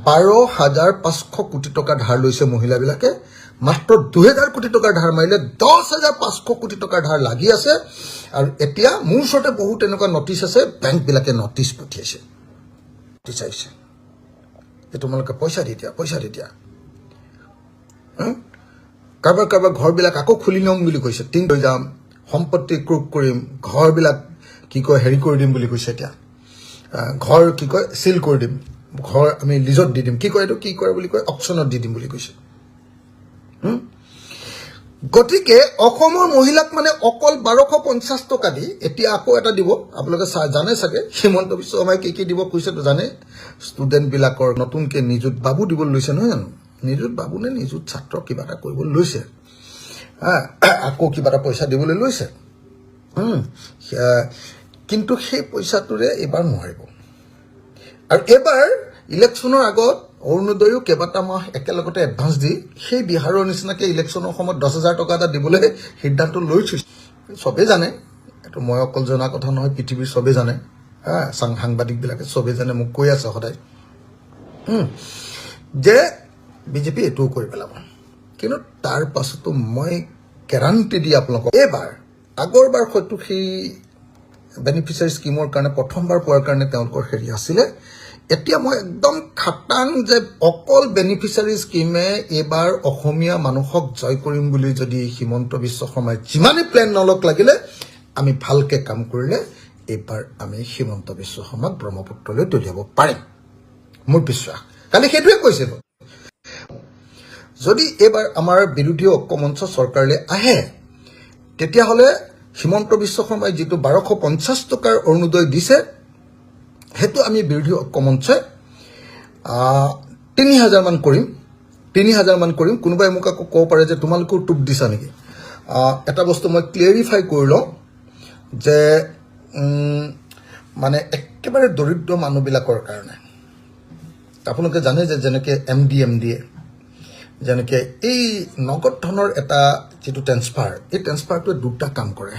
12,500 কোটি টকা ধাৰ লৈছে মহিলাবিলাকে মাত্ৰ 2,000 কোটি টকাৰ ধাৰ মাৰিলে 10,500 কোটি টকাৰ ধাৰ লাগি আছে আৰু এতিয়া মোৰ ওচৰতে বহুত এনেকুৱা নটিচ আছে বেংকবিলাকে নটিচ পঠিয়াইছে বিচাৰিছে যে তোমালোকে পইচা দি দিয়া কাৰোবাৰ ঘৰবিলাক আকৌ খুলি ল'ম বুলি কৈছে টিং লৈ যাম সম্পত্তি ক্ৰুক কৰিম ঘৰবিলাক কি কয় হেৰি কৰি দিম বুলি কৈছে এতিয়া ঘৰ কি কয় সিল কৰি দিম ঘৰ আমি লিজত দি দিম কি কয় এইটো কি কৰে বুলি কয় অকশ্যনত দি দিম বুলি কৈছে গতিকে অসমৰ মহিলাক মানে অকল 1250 টকা দি এতিয়া আকৌ এটা দিব আপোনালোকে জানে চাগে হিমন্ত বিশ্ব শৰ্মাই কি দিব কৈছেতো জানে ষ্টুডেণ্টবিলাকৰ নতুনকৈ নিযুত বাবু দিবলৈ লৈছে নহয় জানো নিযুত বাবু নে নিযুত ছাত্ৰ কিবা এটা কৰিবলৈ লৈছে আকৌ কিবা এটা পইচা দিবলৈ লৈছে কিন্তু সেই পইচাটোৰে এইবাৰ নোৱাৰিব আৰু এইবাৰ ইলেকশ্যনৰ আগত অৰুণোদয়ো কেইবাটা মাহ একেলগতে এডভান্স দি সেই বিহাৰৰ নিচিনাকৈ ইলেকশ্যনৰ সময়ত 10,000 টকা এটা দিবলৈ সিদ্ধান্ত লৈ থৈছে চবেই জানে এইটো মই অকল জনা কথা নহয় পৃথিৱীৰ চবেই জানে সাংবাদিকবিলাকে চবেই জানে মোক কৈ আছে সদায় যে বিজেপি এইটোও কৰি পেলাব কিন্তু তাৰ পাছতো মই গেৰাণ্টি দি আপোনালোকক এইবাৰ আগৰবাৰ হয়তো সেই বেনিফিচিয়াৰী স্কিমৰ কাৰণে প্ৰথমবাৰ পোৱাৰ কাৰণে তেওঁলোকৰ হেৰি আছিলে এতিয়া মই একদম খাটাং যে অকল বেনিফিচিয়াৰী স্কিমে এইবাৰ অসমীয়া মানুহক জয় কৰিম বুলি যদি হিমন্ত বিশ্ব শৰ্মাই যিমানেই প্লেন নলক লাগিলে আমি ভালকৈ কাম কৰিলে এইবাৰ আমি হিমন্ত বিশ্ব শৰ্মাক ব্ৰহ্মপুত্ৰলৈ দলিয়াব পাৰিম মোৰ বিশ্বাস কালি সেইটোৱে কৈছিলোঁ যদি এইবাৰ আমাৰ বিৰোধী ঐক্যমঞ্চ চৰকাৰলৈ আহে তেতিয়াহ'লে হিমন্ত বিশ্ব শৰ্মাই যিটো 1250 টকাৰ অৰুণোদয় দিছে সেইটো আমি বিৰোধী ঐক্যমঞ্চই 3,000 মান কৰিম 3,000 মান কৰিম কোনোবাই মোক আকৌ ক'ব পাৰে যে তোমালোকেও টোপ দিছা নেকি এটা বস্তু মই ক্লিয়াৰিফাই কৰি লওঁ যে মানে একেবাৰে দৰিদ্ৰ মানুহবিলাকৰ কাৰণে আপোনালোকে জানে যে যেনেকৈ MDMA যেনেকৈ এই নগদ ধনৰ এটা যিটো ট্ৰেন্সফাৰ এই ট্ৰেন্সফাৰটোৱে দুটা কাম কৰে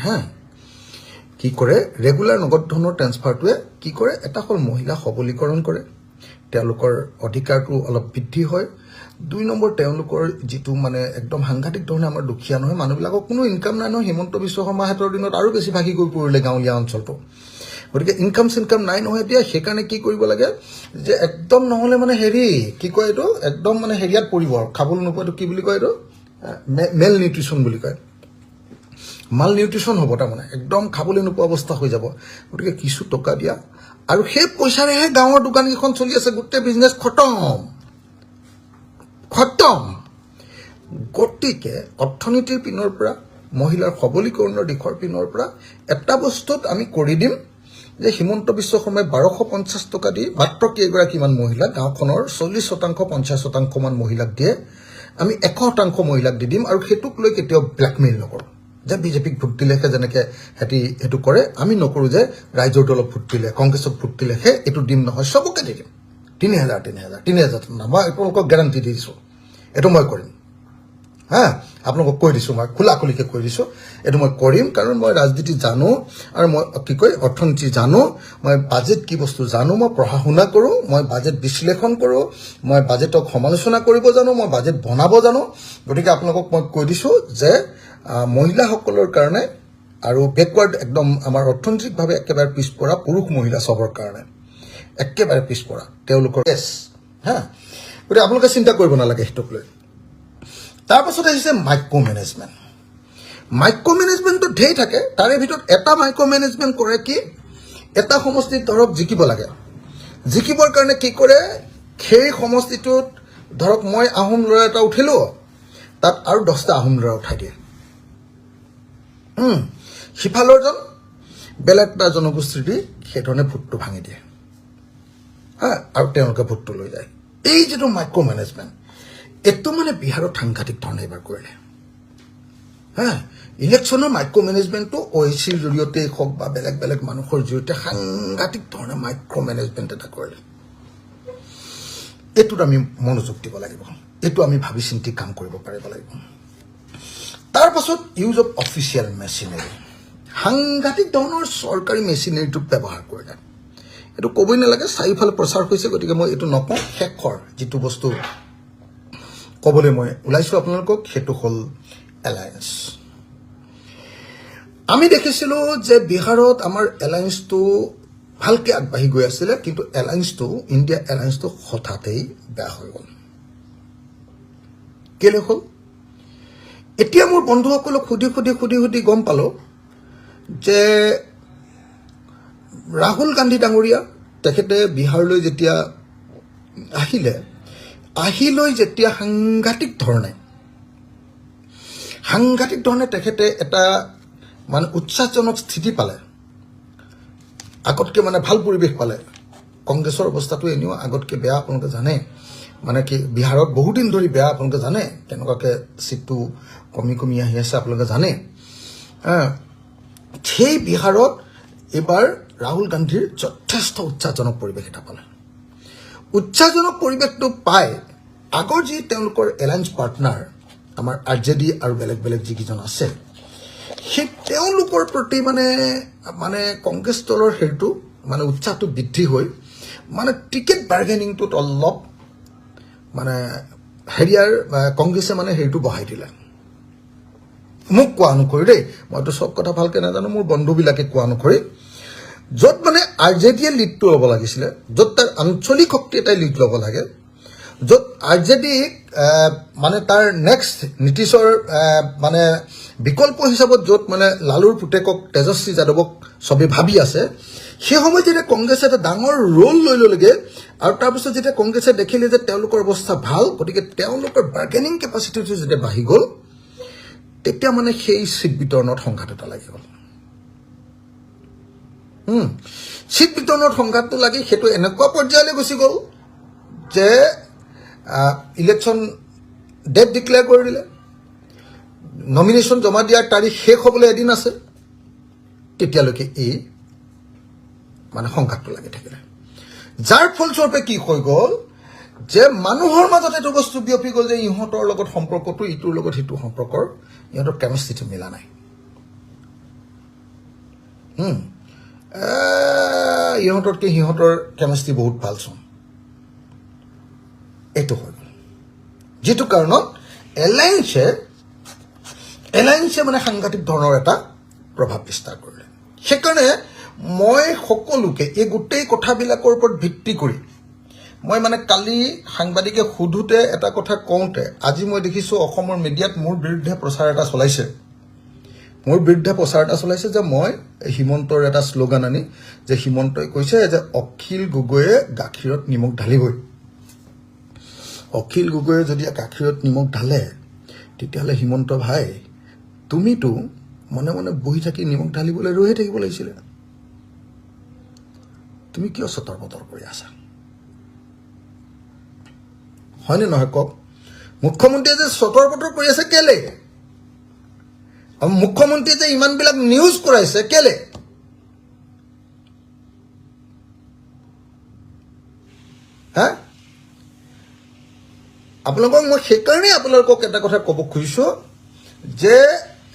কি কৰে ৰেগুলাৰ নগদ ধনৰ ট্ৰেন্সফাৰটোৱে কি কৰে এটা হ'ল মহিলা সবলীকৰণ কৰে তেওঁলোকৰ অধিকাৰটো অলপ বৃদ্ধি হয় 2 নম্বৰ তেওঁলোকৰ যিটো মানে একদম সাংঘাতিক ধৰণে আমাৰ দুখীয়া নহয় মানুহবিলাকৰ কোনো ইনকাম নাই নহয় হিমন্ত বিশ্ব শৰ্মাহঁতৰ দিনত আৰু বেছি ভাগি গৈ পৰিলে গাঁৱলীয়া অঞ্চলটো গতিকে ইনকাম চিনকাম নাই নহয় এতিয়া সেইকাৰণে কি কৰিব লাগে যে একদম নহ'লে মানে হেৰি কি কয় এইটো একদম মানে হেৰিয়াত পৰিব খাবলৈ নোপোৱাটো কি বুলি কয় এইটো মেল নিউট্ৰিশ্যন বুলি কয় মাল নিউট্ৰিশ্যন হ'ব তাৰমানে একদম খাবলৈ নোপোৱা অৱস্থা হৈ যাব গতিকে কিছু টকা দিয়া আৰু সেই পইচাৰেহে গাঁৱৰ দোকানকেইখন চলি আছে গোটেই বিজনেছ খতম গতিকে অৰ্থনীতিৰ পিনৰ পৰা মহিলাৰ সবলীকৰণৰ দিশৰ পিনৰ পৰা এটা বস্তুত আমি কৰি দিম যে হিমন্ত বিশ্ব শৰ্মাই 1250 টকা দি মাত্ৰ কেইগৰাকীমান মহিলা গাঁওখনৰ 40% 50% মান মহিলাক দিয়ে আমি 100% মহিলাক দি দিম আৰু সেইটোক লৈ কেতিয়াও ব্লেকমেইল নকৰোঁ যে বিজেপিক ভোট দিলেহে যেনেকৈ সেইটো কৰে আমি নকৰোঁ যে ৰাইজৰ দলক ভোট দিলে কংগ্ৰেছক ভোট দিলেহে এইটো দিম নহয় চবকে দি দিম 3,000 মই আপোনালোকক গেৰাণ্টি দি দিছোঁ এইটো মই কৰিম আপোনালোকক কৈ দিছোঁ মই খোলাখুলিকৈ কৈ দিছোঁ এইটো মই কৰিম কাৰণ মই ৰাজনীতি জানো আৰু মই কি কয় অৰ্থনীতি জানো মই বাজেট কি বস্তু জানো মই পঢ়া শুনা কৰোঁ মই বাজেট বিশ্লেষণ কৰোঁ মই বাজেটক সমালোচনা কৰিব জানো মই বাজেট বনাব জানো গতিকে আপোনালোকক মই কৈ দিছোঁ যে মহিলাসকলৰ কাৰণে আৰু বেকৱাৰ্ড একদম আমাৰ অৰ্থনৈতিকভাৱে একেবাৰে পিছপৰা পুৰুষ মহিলা চবৰ কাৰণে একেবাৰে পিছপৰা তেওঁলোকৰ গতিকে আপোনালোকে চিন্তা কৰিব নালাগে সেইটোক লৈ তাৰপাছত আহিছে মাইক্ৰ' মেনেজমেণ্টটো ঢেৰ থাকে তাৰে ভিতৰত এটা মাইক্ৰ' মেনেজমেণ্ট কৰে কি এটা সমষ্টিত ধৰক জিকিব লাগে জিকিবৰ কাৰণে কি কৰে সেই সমষ্টিটোত ধৰক মই আহোম ল'ৰা এটা উঠিলোঁ তাত আৰু 10টা আহোম ল'ৰা উঠাই দিয়ে সিফালৰজন বেলেগ এটা জনগোষ্ঠীৰ দি সেইধৰণে ভোটটো ভাঙি দিয়ে আৰু তেওঁলোকে ভোটটো লৈ যায় এই যিটো মাইক্ৰ' মেনেজমেণ্ট এইটো মানে বিহাৰত সাংঘাতিক ধৰণে এইবাৰ কৰিলে হা ইলেকশ্যনৰ মাইক্ৰ' মেনেজমেণ্টটো OACৰ জৰিয়তে হওক বা বেলেগ বেলেগ মানুহৰ জৰিয়তে সাংঘাতিক ধৰণে মাইক্ৰ' মেনেজমেণ্ট এটা কৰিলে এইটোত আমি মনোযোগ দিব লাগিব এইটো আমি ভাবি চিন্তি কাম কৰিব পাৰিব লাগিব তাৰ পাছত ইউজ অফ অফিচিয়েল মেচিনাৰী সাংঘাতিক ধৰণৰ চৰকাৰী মেচিনাৰীটো ব্যৱহাৰ কৰিলে এইটো ক'বই নালাগে চাৰিওফালে প্ৰচাৰ হৈছে গতিকে মই এইটো নকওঁ শেষৰ যিটো বস্তু ক'বলৈ মই ওলাইছোঁ আপোনালোকক সেইটো হ'ল এলায়েন্স আমি দেখিছিলোঁ যে বিহাৰত আমাৰ এলায়েন্সটো ভালকৈ আগবাঢ়ি গৈ আছিলে কিন্তু এলায়েন্সটো ইণ্ডিয়া এলায়েন্সটো হঠাতেই বেয়া হৈ গ'ল কেলৈ হ'ল এতিয়া মোৰ বন্ধুসকলক সুধি গম পালোঁ যে ৰাহুল গান্ধী ডাঙৰীয়া তেখেতে বিহাৰলৈ যেতিয়া আহিলৈ যেতিয়া সাংঘাতিক ধৰণে তেখেতে এটা মানে উৎসাহজনক স্থিতি পালে আগতকৈ মানে ভাল পৰিৱেশ পালে কংগ্ৰেছৰ অৱস্থাটো এনেও আগতকৈ বেয়া আপোনালোকে জানে মানে কি বিহাৰত বহুদিন ধৰি বেয়া আপোনালোকে জানে কেনেকুৱাকৈ চিটটো কমি আহি আছে আপোনালোকে জানে সেই বিহাৰত এইবাৰ ৰাহুল গান্ধীৰ যথেষ্ট উৎসাহজনক পৰিৱেশ এটা পালে উৎসাহজনক পৰিৱেশটো পাই আগৰ যি তেওঁলোকৰ এলায়েন্স পাৰ্টনাৰ আমাৰ RJD আৰু বেলেগ যিকেইজন আছে সেই তেওঁলোকৰ প্ৰতি মানে কংগ্ৰেছ দলৰ হেৰিটো মানে উৎসাহটো বৃদ্ধি হৈ মানে টিকেট বাৰ্গেনিংটোত অলপ মানে হেৰিয়াৰ কংগ্ৰেছে মানে হেৰিটো বঢ়াই দিলে মোক কোৱা অনুসৰি দেই মইতো চব কথা ভালকৈ নাজানো মোৰ বন্ধুবিলাকে কোৱা অনুসৰি য'ত মানে RJDয়ে লিডটো ল'ব লাগিছিলে য'ত তাৰ আঞ্চলিক শক্তি এটাই লিড ল'ব লাগে য'ত RJD মানে তাৰ নেক্সট নীতিশৰ মানে বিকল্প হিচাপত য'ত মানে লালুৰ পুতেকক তেজস্বী যাদৱক চবেই ভাবি আছে সেই সময়ত যেতিয়া কংগ্ৰেছে এটা ডাঙৰ ৰোল লৈ ল'লেগৈ আৰু তাৰপিছত যেতিয়া কংগ্ৰেছে দেখিলে যে তেওঁলোকৰ অৱস্থা ভাল গতিকে তেওঁলোকৰ বাৰ্গেনিং কেপাচিটিটো যেতিয়া বাঢ়ি গ'ল তেতিয়া মানে সেই চিট বিতৰণত সংঘাত এটা লাগি গ'ল চিট বিতৰণত সংঘাতটো লাগি সেইটো এনেকুৱা পৰ্যায়লৈ গুচি গ'ল যে ইলেকশ্যন ডেট ডিক্লেয়াৰ কৰি দিলে নমিনেশ্যন জমা দিয়াৰ তাৰিখ শেষ হ'বলৈ এদিন আছে তেতিয়ালৈকে এই মানে সংঘাতটো লাগি থাকিলে যাৰ ফলস্বৰূপে কি হৈ গ'ল যে মানুহৰ মাজত এইটো বস্তু বিয়পি গ'ল যে ইহঁতৰ লগত সম্পৰ্কটো ইটোৰ লগত সিটো সম্পৰ্কৰ ইহঁতৰ কেমিষ্ট্ৰিটো মিলা নাই ইহঁততকৈ সিহঁতৰ কেমিষ্ট্ৰি বহুত ভালচোন এইটো হৈ গ'ল যিটো কাৰণত এলায়েন্সে মানে সাংঘাতিক ধৰণৰ এটা প্ৰভাৱ বিস্তাৰ কৰিলে সেইকাৰণে মই সকলোকে এই গোটেই কথাবিলাকৰ ওপৰত ভিত্তি কৰি মই মানে কালি সাংবাদিকে সোধোতে এটা কথা কওঁতে আজি মই দেখিছোঁ অসমৰ মিডিয়াত মোৰ বিৰুদ্ধে প্ৰচাৰ এটা চলাইছে যে মই হিমন্তৰ এটা শ্লোগান আনি যে হিমন্তই কৈছে যে অখিল গগৈয়ে গাখীৰত নিমখ ঢালিবই অখিল গগৈয়ে যদি গাখীৰত নিমখ ঢালে তেতিয়াহ'লে হিমন্ত ভাই তুমিতো মনে মনে বহি থাকি নিমখ ঢালিবলৈ ৰৈয়ে থাকিব লাগিছিলে তুমি কিয় চতৰ বতৰ কৰি আছা হয়নে নহয় কওক মুখ্যমন্ত্ৰীয়ে যে চতৰ বতৰ কৰি আছে কেলে আৰু মুখ্যমন্ত্ৰীয়ে যে ইমানবিলাক নিউজ কৰাইছে কেলে আপোনালোকক মই সেইকাৰণে আপোনালোকক এটা কথা ক'ব খুজিছোঁ যে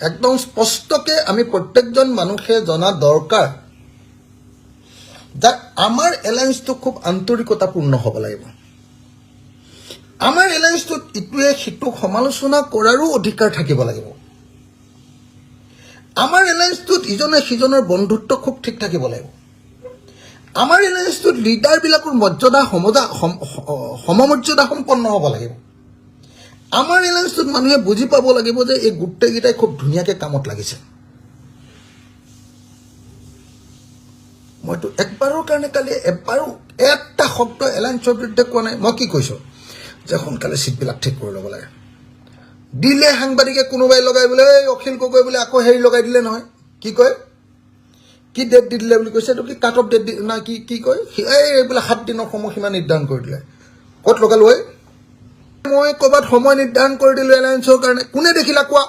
একদম স্পষ্টকৈ আমি প্ৰত্যেকজন মানুহে জনা দৰকাৰ যে আমাৰ এলায়েন্সটো খুব আন্তৰিকতাপূৰ্ণ হ'ব লাগিব আমাৰ এলায়েন্সটোত ইটোৱে সিটোক সমালোচনা কৰাৰো অধিকাৰ থাকিব লাগিব আমাৰ এলায়েন্সটোত ইজনে সিজনৰ বন্ধুত্ব খুব ঠিক থাকিব লাগিব আমাৰ এলায়েন্সটোত লিডাৰবিলাকৰ মৰ্যাদা সমমৰ্যাদা সম্পন্ন হ'ব লাগিব আমাৰ এলায়েন্সটোত মানুহে বুজি পাব লাগিব যে এই গোটেইকেইটাই খুব ধুনীয়াকৈ কামত লাগিছে মইতো একবাৰৰ কাৰণে কালি এবাৰো এটা শব্দ এলায়েন্সৰ বিৰুদ্ধে কোৱা নাই মই কি কৈছোঁ যে সোনকালে চিটবিলাক ঠিক কৰি ল'ব লাগে দিলে সাংবাদিকে কোনোবাই লগাই বোলে এই অখিল গগৈ বোলে আকৌ হেৰি লগাই দিলে নহয় কি কয় কি ডেট দি দিলে বুলি কৈছে এইটো কি কাট অফ ডেট না কি কয় এই বোলে 7 দিনৰ সময়সীমা নিৰ্ধাৰণ কৰি দিলে ক'ত লগালো মই ক'ৰবাত সময় নিৰ্ধাৰণ কৰি দিলোঁ এলায়েন্সৰ কাৰণে কোনে দেখিলা কোৱা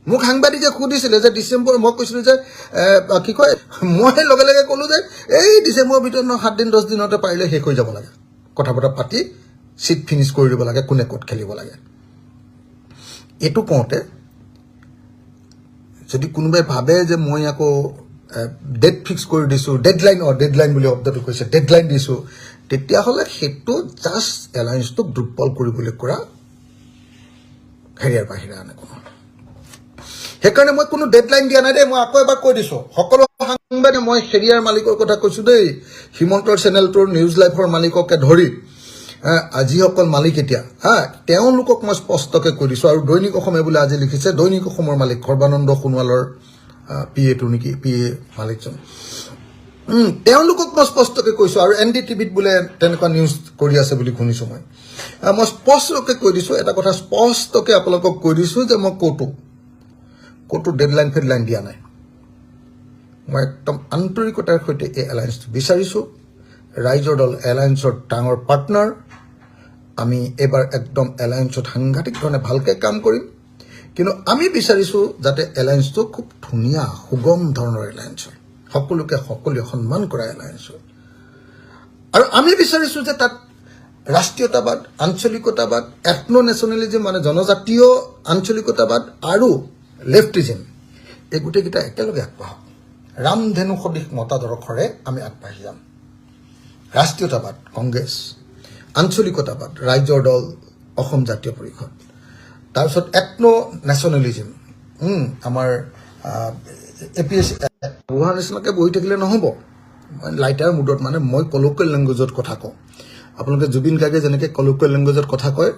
মোক সাংবাদিকে সুধিছিলে যে ডিচেম্বৰ মই কৈছিলোঁ যে কি কয় মই লগে লগে ক'লোঁ যে এই ডিচেম্বৰৰ ভিতৰত 7 দিন 10 দিনতে পাৰিলে শেষ হৈ যাব লাগে কথা বতৰা পাতি চিট ফিনিছ কৰি দিব লাগে কোনে ক'ত খেলিব লাগে এইটো কওঁতে যদি কোনোবাই ভাবে যে মই আকৌ ডেট ফিক্স কৰি দিছোঁ ডেডলাইন বুলি শব্দটো কৈছে ডেডলাইন দিছোঁ তেতিয়াহ'লে সেইটো জাষ্ট এলায়েন্সটোক দুৰ্বল কৰিবলৈ কৰা হেৰিয়াৰ বাহিৰে আনে কোনো সেইকাৰণে মই কোনো ডেডলাইন দিয়া নাই দেই মই আকৌ এবাৰ কৈ দিছোঁ সকলো সাংবাদিক মই হেৰিয়াৰ মালিকৰ কথা কৈছোঁ দেই হিমন্তৰ চেনেলটোৰ নিউজ লাইভৰ মালিককে ধৰি যিসকল মালিক এতিয়া তেওঁলোকক মই স্পষ্টকৈ কৈ দিছোঁ আৰু দৈনিক অসমে বোলে আজি লিখিছে দৈনিক অসমৰ মালিক সৰ্বানন্দ সোণোৱালৰ পিএটো নেকি পিএ মালিকজন তেওঁলোকক মই স্পষ্টকৈ কৈছোঁ আৰু NDTVত বোলে তেনেকুৱা নিউজ কৰি আছে বুলি শুনিছোঁ মই স্পষ্টকৈ কৈ দিছোঁ এটা কথা স্পষ্টকৈ আপোনালোকক কৈ দিছোঁ যে মই ক'তো ডেডলাইন ফেডলাইন দিয়া নাই মই একদম আন্তৰিকতাৰ সৈতে এই এলায়েন্সটো বিচাৰিছোঁ ৰাইজৰ দল এলায়েন্সৰ ডাঙৰ পাৰ্টনাৰ আমি এবাৰ একদম এলায়েন্সত সাংঘাতিক ধৰণে ভালকৈ কাম কৰিম কিন্তু আমি বিচাৰিছোঁ যাতে এলায়েন্সটো খুব ধুনীয়া সুগম ধৰণৰ এলায়েন্স হয় সকলোকে সকলোৱে সন্মান কৰা এলায়েন্স হয় আৰু আমি বিচাৰিছোঁ যে তাত ৰাষ্ট্ৰীয়তাবাদ আঞ্চলিকতাবাদ এথনো নেশ্যনেলিজম মানে জনজাতীয় আঞ্চলিকতাবাদ আৰু লেফটিজিম এই গোটেইকেইটা একেলগে আগবাঢ়ক ৰামধেনু সদৃশ মতাদৰ্শৰে আমি আগবাঢ়ি যাম ৰাষ্ট্ৰীয়তাবাদ কংগ্ৰেছ আঞ্চলিকতাবাদ ৰাইজৰ দল অসম জাতীয় পৰিষদ তাৰপিছত এথনো নেশ্যনেলিজম আমাৰ APSC ব্যৱহাৰ নিচিনাকৈ বহি থাকিলে নহ'ব লাইটাৰ মুডত মানে মই কল'কিয়েল লেংগুৱেজত কথা কওঁ আপোনালোকে জুবিন গাৰ্গে যেনেকৈ কল'কিয়েল লেংগুৱেজত কথা কয়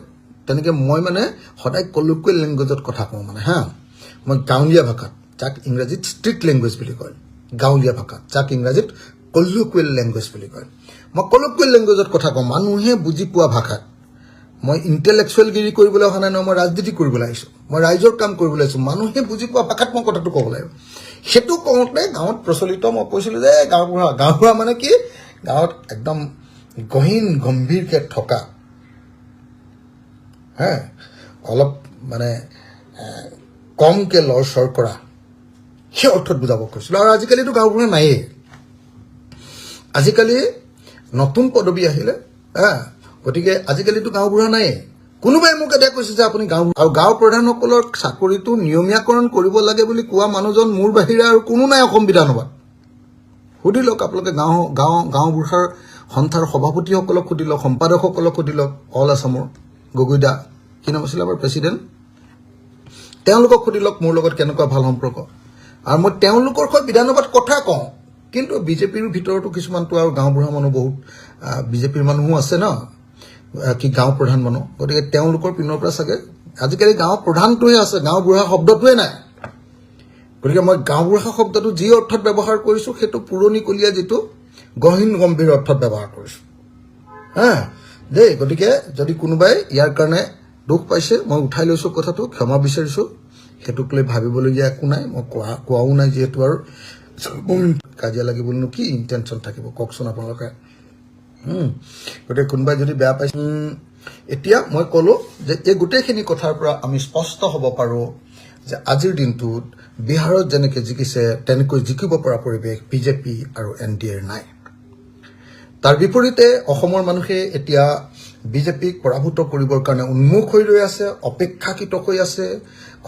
তেনেকৈ মই মানে সদায় কল'কিয়েল লেংগুৱেজত কথা কওঁ মানে মই গাঁৱলীয়া ভাষাত যাক ইংৰাজীত ষ্ট্ৰিট লেংগুৱেজ বুলি কয় গাঁৱলীয়া ভাষাত যাক ইংৰাজীত কল'কিয়েল লেংগুৱেজ বুলি কয় মই কল'কিয়েল লেংগুৱেজত কথা কওঁ মানুহে বুজি পোৱা ভাষাত মই ইণ্টেলেকচুৱেলগিৰি কৰিবলৈ অহা নাই নহয় মই ৰাজনীতি কৰিবলৈ আহিছোঁ মই ৰাইজৰ কাম কৰিবলৈ আহিছোঁ মানুহে বুজি পোৱা ভাষাত মই কথাটো ক'ব লাগিব সেইটো কওঁতে গাঁৱত প্ৰচলিত মই কৈছিলোঁ যে গাঁওবুঢ়া মানে কি গাঁৱত একদম গহীন গম্ভীৰকৈ থকা অলপ মানে কমকৈ লৰচৰ কৰা সেই অৰ্থত বুজাব কৈছিলোঁ আৰু আজিকালিতো গাঁওবুঢ়া নায়েই আজিকালি নতুন পদবী আহিলে গতিকে আজিকালিতো গাঁওবুঢ়া নায়েই কোনোবাই মোক এতিয়া কৈছে যে আপুনি আৰু গাঁও প্ৰধানসকলৰ চাকৰিটো নিয়মীয়াকৰণ কৰিব লাগে বুলি কোৱা মানুহজন মোৰ বাহিৰে আৰু কোনো নাই অসম বিধানসভাত সুধি লওক আপোনালোকে গাঁওবুঢ়াৰ সন্থাৰ সভাপতিসকলক সুধি লওক সম্পাদকসকলক সুধি লওক অল আছামৰ গগৈদা কি নাম আছিলে আমাৰ প্ৰেচিডেণ্ট তেওঁলোকক সুধি লওক মোৰ লগত কেনেকুৱা ভাল সম্পৰ্ক আৰু মই তেওঁলোকৰ হৈ বিধানসভাত কথা কওঁ কিন্তু বিজেপিৰ ভিতৰতো কিছুমানতো আৰু গাঁওবুঢ়া মানুহ বহুত বিজেপিৰ মানুহো আছে ন কি গাঁও প্ৰধান মানুহ গতিকে তেওঁলোকৰ পিনৰ পৰা চাগে আজিকালি গাঁও প্ৰধানটোহে আছে গাঁওবুঢ়া শব্দটোৱে নাই গতিকে মই গাঁওবুঢ়া শব্দটো যি অৰ্থত ব্যৱহাৰ কৰিছোঁ সেইটো পুৰণিকলীয়া যিটো গহীন গম্ভীৰ অৰ্থত ব্যৱহাৰ কৰিছোঁ দেই গতিকে যদি কোনোবাই ইয়াৰ কাৰণে দুখ পাইছে মই উঠাই লৈছোঁ কথাটো ক্ষমা বিচাৰিছোঁ সেইটোক লৈ ভাবিবলগীয়া একো নাই মই কোৱাও নাই যিহেতু আৰু কাজিয়া লাগিবলৈনো কি ইণ্টেনশ্যন থাকিব কওকচোন আপোনালোকে গতিকে কোনোবাই যদি বেয়া পাইছে এতিয়া মই ক'লোঁ যে এই গোটেইখিনি কথাৰ পৰা আমি স্পষ্ট হ'ব পাৰোঁ যে আজিৰ দিনটোত বিহাৰত যেনেকৈ জিকিছে তেনেকৈ জিকিব পৰা পৰিৱেশ বিজেপি আৰু NDAৰ নাই তাৰ বিপৰীতে অসমৰ মানুহে এতিয়া বিজেপিক পৰাভূত কৰিবৰ কাৰণে উন্মুখ হৈ ৰৈ আছে অপেক্ষাকৃত হৈ আছে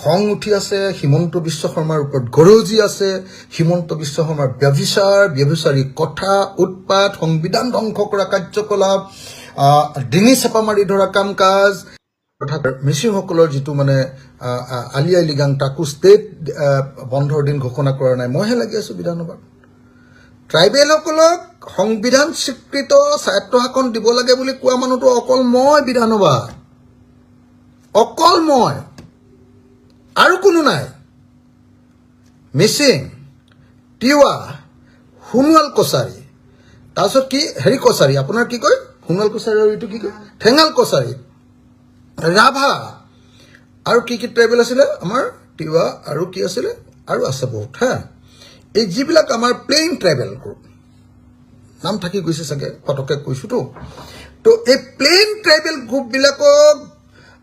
খং উঠি আছে হিমন্ত বিশ্ব শৰ্মাৰ ওপৰত গৰজি আছে হিমন্ত বিশ্ব শৰ্মাৰ ব্যভিচাৰী কথা উৎপাত সংবিধান ধ্বংস কৰা কাৰ্যকলাপ ডিঙি চেপা মাৰি ধৰা কাম কাজ অৰ্থাৎ মিচিংসকলৰ যিটো মানে আলি আই লৃগাং তাকো ষ্টেট বন্ধৰ দিন ঘোষণা কৰা নাই মইহে লাগি আছোঁ বিধানসভাত ট্ৰাইবেলসকলক সংবিধান স্বীকৃত স্বায়ত্তশাসন দিব লাগে বুলি কোৱা মানুহটো অকল মই বিধানসভাত অকল মই আৰু কোনো নাই মিচিং তিৱা সোণোৱাল কছাৰী তাৰপিছত কি হেৰি কছাৰী আপোনাৰ কি কয় সোণোৱাল কছাৰী আৰু এইটো কি কয় ঠেঙাল কছাৰী ৰাভা আৰু কি ট্ৰাইবেল আছিলে আমাৰ তিৱা আৰু কি আছিলে আৰু আছে বহুত এই যিবিলাক আমাৰ প্লেইন ট্ৰাইবেল গ্ৰুপ নাম থাকি গৈছে চাগে পটককৈ কৈছোঁতো তো এই প্লেইন ট্ৰাইবেল গ্ৰুপবিলাকক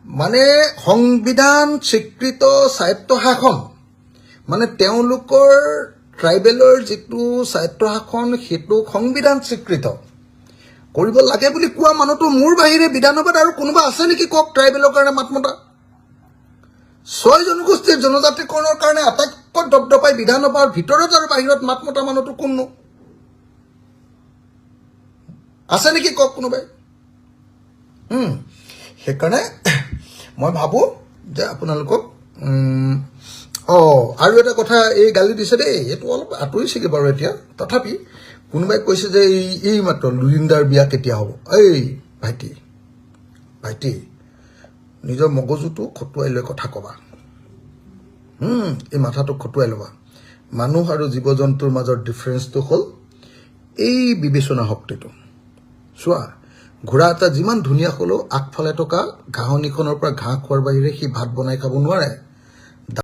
মানে সংবিধান স্বীকৃত স্বায়ত্তশাসন মানে তেওঁলোকৰ ট্ৰাইবেলৰ যিটো স্বায়ত্তশাসন সেইটো সংবিধান স্বীকৃত কৰিব লাগে বুলি কোৱা মানুহটো মোৰ বাহিৰে বিধানসভাত আৰু কোনোবা আছে নেকি কওক ট্ৰাইবেলৰ কাৰণে মাত মতা 6 জনগোষ্ঠীৰ জনজাতিকৰণৰ কাৰণে আটাইতকৈ দপদপাই বিধানসভাৰ ভিতৰত আৰু বাহিৰত মাত মতা মানুহটো কোননো আছে নেকি কওক কোনোবাই সেইকাৰণে মই ভাবোঁ যে আপোনালোকক আৰু এটা কথা এই গালি দিছে দেই এইটো অলপ আঁতৰিছেগৈ বাৰু এতিয়া তথাপি কোনোবাই কৈছে যে এই মাত্ৰ লুৰিণ্ডাৰ বিয়া কেতিয়া হ'ব এই ভাইটি নিজৰ মগজুটো খটুৱাই লৈ কথা ক'বা এই মাথাটো খটুৱাই ল'বা মানুহ আৰু জীৱ জন্তুৰ মাজৰ ডিফাৰেঞ্চটো হ'ল এই বিবেচনা শক্তিটো চোৱা ঘোঁৰা এটা যিমান ধুনীয়া হ'লেও আগফালে থকা ঘাঁহনিখনৰ পৰা ঘাঁহ খোৱাৰ বাহিৰে সি ভাত বনাই খাব নোৱাৰে